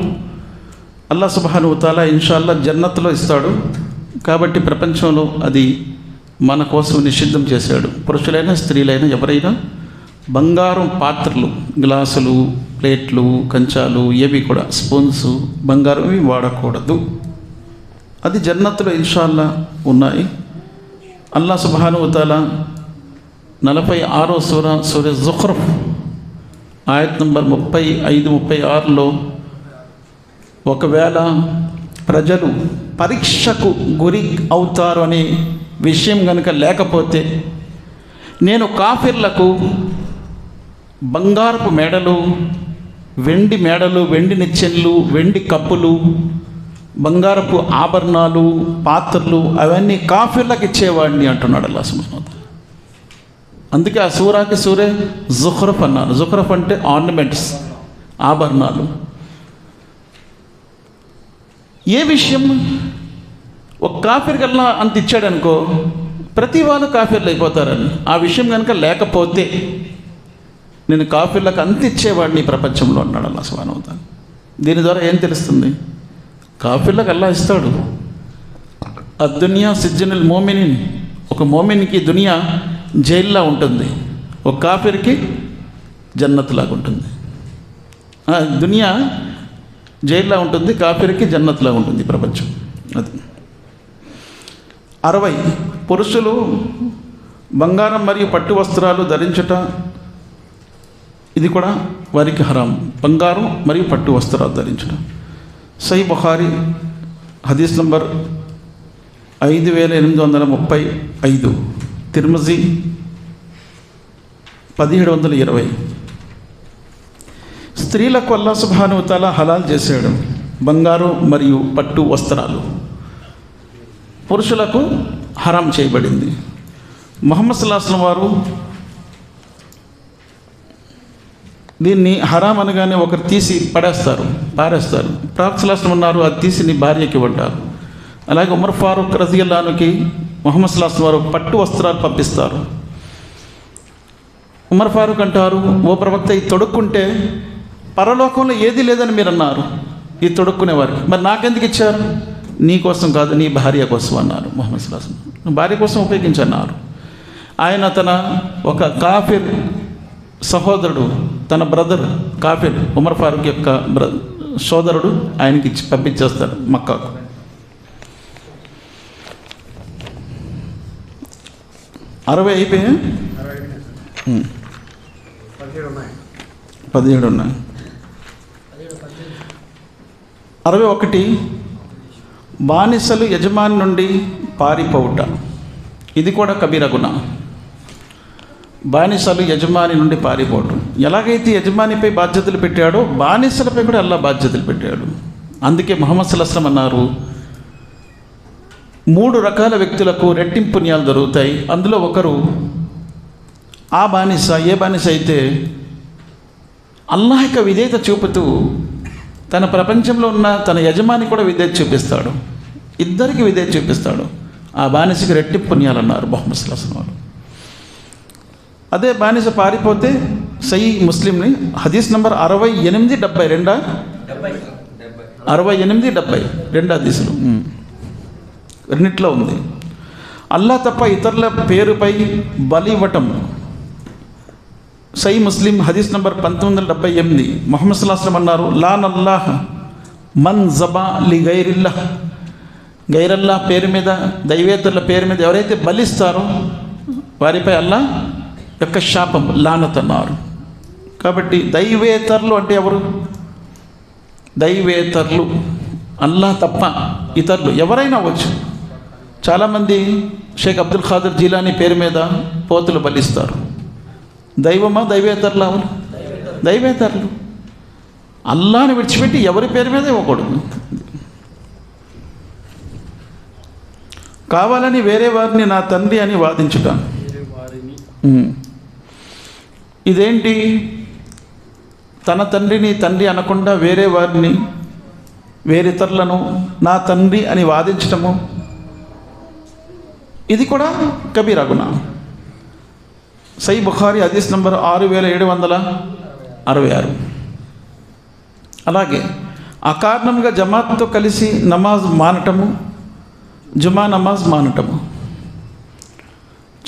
అల్లాహ్ సుబ్హానహు వ తఆలా ఇన్షాల్లా జన్నత్లో ఇస్తాడు. కాబట్టి ప్రపంచంలో అది మన కోసం నిషిద్ధం చేశాడు. పురుషులైనా స్త్రీలైనా ఎవరైనా బంగారం పాత్రలు, గ్లాసులు, ప్లేట్లు, కంచాలు, ఏవి కూడా స్పూన్స్ బంగారం ఇవి వాడకూడదు. అది జన్నత్లో ఇన్షాల్లా ఉన్నాయి. అల్లాహ్ సుబ్హానహు వ తఆలా 46వ సూర జుఖ్రుఫ్ ఆయత్ నంబర్ 35-36లో ఒకవేళ ప్రజలు పరీక్షకు గురి అవుతారు అనే విషయం కనుక లేకపోతే, నేను కాఫిర్లకు బంగారపు మేడలు, వెండి మేడలు, వెండి నిచ్చెనలు, వెండి కప్పులు, బంగారపు ఆభరణాలు, పాత్రలు అవన్నీ కాఫిర్లకు ఇచ్చేవాడిని అంటున్నాడు అల్లాహ్ సుబ్హానహు వ తఆలా. అందుకే ఆ సూరాకి సూరే జుఖ్రుఫ్ అన్నారు. జుఖ్రుఫ్ అంటే ఆర్నమెంట్స్, ఆభరణాలు. ఏ విషయం? ఒక కాఫీర్కి అల్లా అంత ఇచ్చాడనుకో, ప్రతి వాళ్ళు కాఫీర్లు అయిపోతారని. ఆ విషయం కనుక లేకపోతే నేను కాఫీర్లకు అంత ఇచ్చేవాడిని ప్రపంచంలో అన్నాడు అల్లాహ్ సుబ్హానహు వ తఆలా. దీని ద్వారా ఏం తెలుస్తుంది? కాఫీర్లకు అల్లా ఇస్తాడు. అద్దునియా సిజ్జనుల్ మోమినిన్. ఒక మోమిన్కి దునియా జైల్లో ఉంటుంది, ఒక కాఫీర్కి జన్నత్ లాగా ఉంటుంది. దునియా జైల్లో ఉంటుంది, కాఫీర్కి జన్నత్ లాగా ఉంటుంది ప్రపంచం. అది 60 పురుషులు బంగారం మరియు పట్టు వస్త్రాలు ధరించుట, ఇది కూడా వారికి హరాం. బంగారం మరియు పట్టు వస్త్రాలు ధరించుట. సహీహ్ బుఖారీ హదీస్ నంబర్ 5835, తిర్మిజీ 1720. స్త్రీలకు అల్లాహ్ సుబ్హానహు వ తఆలా హలాల్ చేశాడు బంగారు మరియు పట్టు వస్త్రాలు. పురుషులకు హరాం చేయబడింది. ముహమ్మద్ సల్లల్లాహు అలైహి వసల్లం వారు దీన్ని హరాం అనగానే ఒకరు తీసి పారేస్తారు. ప్రవక్త సల్లల్లాహు అలైహి వసల్లం అన్నారు, అది తీసి నీ భార్యకి ఇవ్వంటారు. అలాగే ఉమర్ ఫారూక్ రజియల్లాహు అన్హుకి ముహమ్మద్ సల్లల్లాహు అలైహి వసల్లం వారు పట్టు వస్త్రాలు పంపిస్తారు. ఉమర్ ఫారూక్ అంటారు, ఓ ప్రవక్త, ఈ తొడుక్కుంటే పరలోకంలో ఏది లేదని మీరు అన్నారు, ఈ తొడుక్కునే వారికి, మరి నాకెందుకు ఇచ్చారు? నీ కోసం కాదు, నీ భార్య కోసం అన్నారు ముహమ్మద్ సల్లల్లాహు అలైహి వసల్లం. భార్య కోసం ఉపయోగించన్నారు. ఆయన తన ఒక కాఫిర్ సహోదరుడు, తన బ్రదర్ కాఫిర్, ఉమర్ ఫారూక్ యొక్క సోదరుడు ఆయనకి ఇచ్చి పంపించేస్తారు మక్కాకు. అరవై అయిపోయా? 17 ఉన్నాయి. 61 బానిసలు యజమాని నుండి పారిపోవుట, ఇది కూడా కబీరా గునాహ్. బానిసలు యజమాని నుండి పారిపోవటం. ఎలాగైతే యజమానిపై బాధ్యతలు పెట్టాడో బానిసలపై కూడా అల్లా బాధ్యతలు పెట్టాడు. అందుకే ముహమ్మద్ సల్లల్లాహు అలైహి వసల్లం అన్నారు, 3 రకాల వ్యక్తులకు రెట్టింపు పుణ్యాలు దొరుకుతాయి. అందులో ఒకరు ఆ బానిస, ఏ బానిస అయితే అల్లాహ్ యొక్క విధేయత చూపుతూ తన ప్రపంచంలో ఉన్న తన యజమాని కూడా విధేయత చూపిస్తాడు, ఇద్దరికి విధేయత చూపిస్తాడు, ఆ బానిసకి రెట్టింపు పుణ్యాలు అన్నారు ముహమ్మద్ సల్లల్లాహు అలైహి వసల్లం. అదే బానిస పారిపోతే సహీ ముస్లింని హదీస్ నంబర్ 68-70 68-70 హదీసులు రెండిట్లో ఉంది. అల్లా తప్ప ఇతరుల పేరుపై బలి ఇవ్వటం సహీ ముస్లిం హదీస్ నంబర్ 1978 ముహమ్మద్ సల్లల్లాహు అలైహి వసల్లం అన్నారు, లానల్లాహ్ మన్ జబా లి గైరల్లా పేరు మీద, దైవేతరుల పేరు మీద ఎవరైతే బలిస్తారో వారిపై అల్లా యొక్క శాపం, లానత్ అన్నారు. కాబట్టి దైవేతరులు అంటే ఎవరు? దైవేతరులు అల్లా తప్ప ఇతరులు ఎవరైనా అవ్వచ్చు. చాలామంది షేక్ అబ్దుల్ ఖాదర్ జీలానీ పేరు మీద పోతులు బలిస్తారు. దైవమా దైవేతరులు? ఎవరు? దైవేతరులు. అల్లాని విడిచిపెట్టి ఎవరి పేరు మీద ఇవ్వకూడదు. కావాలని వేరే వారిని నా తండ్రి అని వాదించుట, ఇదేంటి? తన తండ్రిని తండ్రి అనకుండా వేరే వారిని, వేరితరులను నా తండ్రి అని వాదించటము, ఇది కూడా కబీరా గునా. సహీ బుఖారీ హదీస్ నంబర్ 6766. అలాగే అకారణంగా జమాత్తో కలిసి నమాజ్ మానటము, జుమా నమాజ్ మానటము.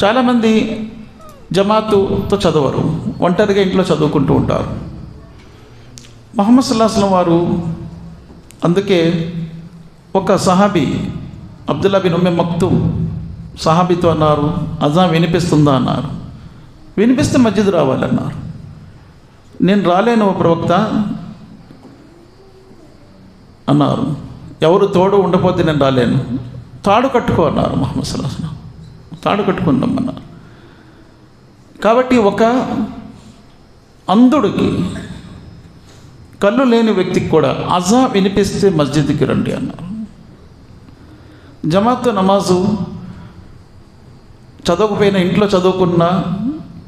చాలామంది జమాతుతో చదవరు, ఒంటరిగా ఇంట్లో చదువుకుంటూ ఉంటారు. ముహమ్మద్ సల్లల్లాహు అలైహి వసల్లం వారు అందుకే ఒక సహాబీ అబ్దుల్లా బిన్ ఉమ్మే మక్తూమ్ సహాబీతో అన్నారు, అజాన్ వినిపిస్తుందా అన్నారు. వినిపిస్తే మస్జిద్ రావాలన్నారు. నేను రాలేను ఓ ప్రవక్త అన్నారు. ఎవరు తోడు ఉండకపోతే నేను రాలేను. తాడు కట్టుకో అన్నారు ముహమ్మద్ సల్లల్లాహు అలైహి వసల్లం. తాడు కట్టుకుందామన్నారు. కాబట్టి ఒక అంధుడికి, కళ్ళు లేని వ్యక్తికి కూడా అజా వినిపిస్తే మస్జిద్కి రండి అన్నారు. జమాత్తో నమాజు చదవకపోయినా ఇంట్లో చదువుకున్నా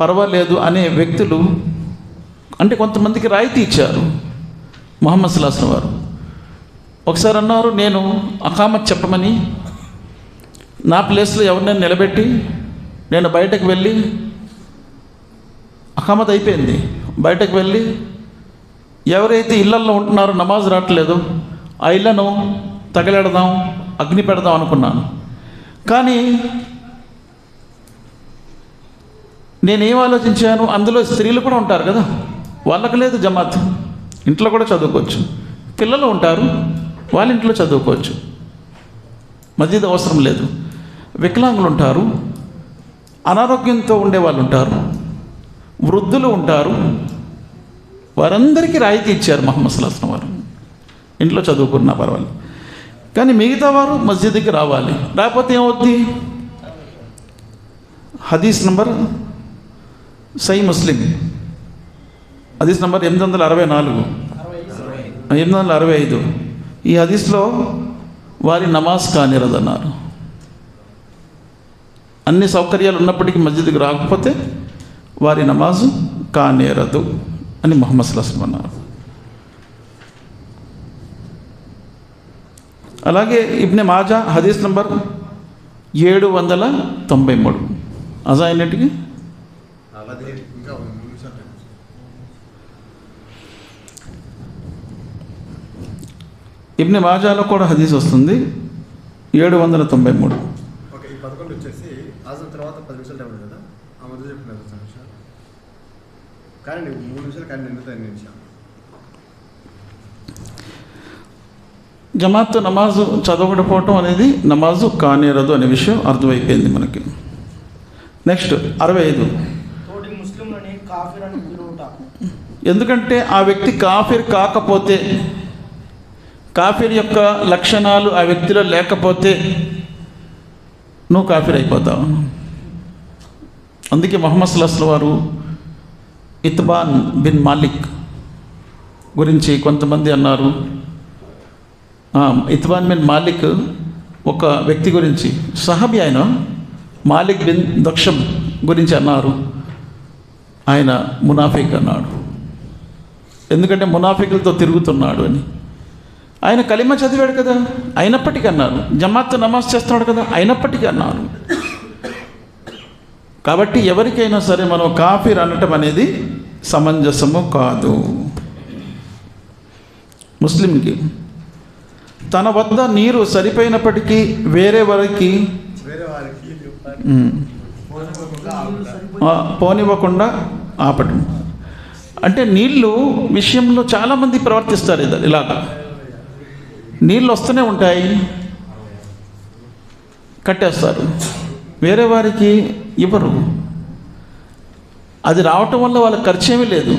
పర్వాలేదు అనే వ్యక్తులు, అంటే కొంతమందికి రాయితీ ఇచ్చారు ముహమ్మద్ సల్లల్లాహు అలైహి వసల్లం వారు. ఒకసారి అన్నారు, నేను అకామత్ చెప్పమని నా ప్లేస్లో ఎవరినైనా నిలబెట్టి నేను బయటకు వెళ్ళి, అకామత్ అయిపోయింది, బయటకు వెళ్ళి ఎవరైతే ఇళ్లల్లో ఉంటున్నారో నమాజ్ రావట్లేదు ఆ ఇళ్లను తగలెడదాం, అగ్ని పెడదాం అనుకున్నాను. కానీ నేనేం ఆలోచించాను, అందులో స్త్రీలు కూడా ఉంటారు కదా, వాళ్ళకు లేదు జమాత్, ఇంట్లో కూడా చదువుకోవచ్చు. పిల్లలు ఉంటారు, వాళ్ళ ఇంట్లో చదువుకోవచ్చు, మస్జిద్ అవసరం లేదు. వికలాంగులు ఉంటారు, అనారోగ్యంతో ఉండే వాళ్ళు ఉంటారు, వృద్ధులు ఉంటారు, వారందరికీ రాయితీ ఇచ్చారు ముహమ్మద్ సల్లల్లాహు అలైహి వసల్లం వారు. ఇంట్లో చదువుకున్నా పర్వాలేదు, కానీ మిగతా వారు మస్జిద్కి రావాలి. రాకపోతే ఏమవుద్ది? హదీస్ నంబర్ సహీ ముస్లిం హదీస్ నంబర్ 864 865. ఈ హదీస్లో వారి నమాజ్ కానిరదన్నారు. అన్ని సౌకర్యాలు ఉన్నప్పటికీ మస్జిద్కి రాకపోతే వారి నమాజు కానేరదు అని ముహమ్మద్ సల్లల్లాహు అలైహి వసల్లం అన్నారు. అలాగే ఇబ్నె మాజా హదీస్ నంబర్ 793 అజా అయినట్టుకి ఇబ్నె మాజాలో కూడా హదీస్ వస్తుంది 793. ఓకే, ఈ 11 వచ్చేసి ఆజం తర్వాత 10 నిమిషాలు టైం ఉంది కదా, ఆ మధ్య చెప్పినారు కానీ 3 నిమిషాలు కానీ నిండుతాయి 2 నిమిషాలు. జమాత్తో నమాజు చదవకపోవటం అనేది నమాజు కానేరదు అనే విషయం అర్థమైపోయింది మనకి. నెక్స్ట్ 65. ఎందుకంటే ఆ వ్యక్తి కాఫిర్ కాకపోతే, కాఫిర్ యొక్క లక్షణాలు ఆ వ్యక్తిలో లేకపోతే నువ్వు కాఫిర్ అయిపోతావు. అందుకే మొహమ్మద్ సల్లల్లాహు వారు ఇత్బాన్ బిన్ మాలిక్ గురించి కొంతమంది అన్నారు. ఇత్బాన్ బిన్ మాలిక్ ఒక వ్యక్తి గురించి, సహాబీ ఆయన, మాలిక్ బిన్ దక్షం గురించి అన్నారు, ఆయన మునాఫిక్ అన్నాడు. ఎందుకంటే మునాఫికులతో తిరుగుతున్నాడు అని. ఆయన కలిమ చదివాడు కదా, అయినప్పటికీ అన్నారు. జమాత్ నమాజ్ చేస్తున్నాడు కదా, అయినప్పటికీ అన్నారు. కాబట్టి ఎవరికైనా సరే మనం కాఫీర్ అనటం అనేది సమంజసము కాదు. ముస్లింకి తన వద్ద నీరు సరిపోయినప్పటికీ వేరే వారికి పోనివ్వకుండా ఆపటం. అంటే నీళ్ళు విషయంలో చాలామంది ప్రవర్తిస్తారు ఇలాగా. నీళ్ళు వస్తూనే ఉంటాయి, కట్టేస్తారు, వేరే వారికి ఇవ్వరు. అది రావటం వల్ల వాళ్ళకి ఖర్చు ఏమీ లేదు.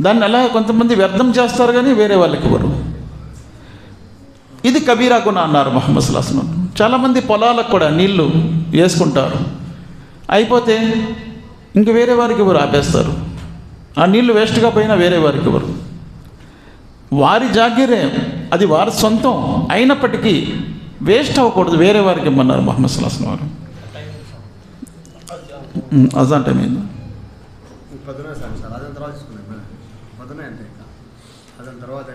దాన్ని అలా కొంతమంది వ్యర్థం చేస్తారు కానీ వేరే వాళ్ళకి ఇవ్వరు. ఇది కబీరా గుణ అన్నారు మొహమ్మద్ సల్లల్లాహు అలైహి వసల్లం. చాలామంది పొలాలకు కూడా నీళ్లు వేసుకుంటారు, అయిపోతే ఇంక వేరే వారికి ఇవ్వరు, ఆపేస్తారు. ఆ నీళ్లు వేస్ట్గా పోయినా వేరే వారికి ఇవ్వరు. వారి జాగీరే, అది వారి సొంతం అయినప్పటికీ వేస్ట్ అవ్వకూడదు, వేరే వారికి ఇమ్మన్నారు మొహమ్మద్ సల్లల్లాహు అలైహి వసల్లం వారు. అజాన్ టైం అయింది. పొద్దున సార్ అదని తర్వాత తీసుకున్నాను. పొద్దున అంటే అదని తర్వాత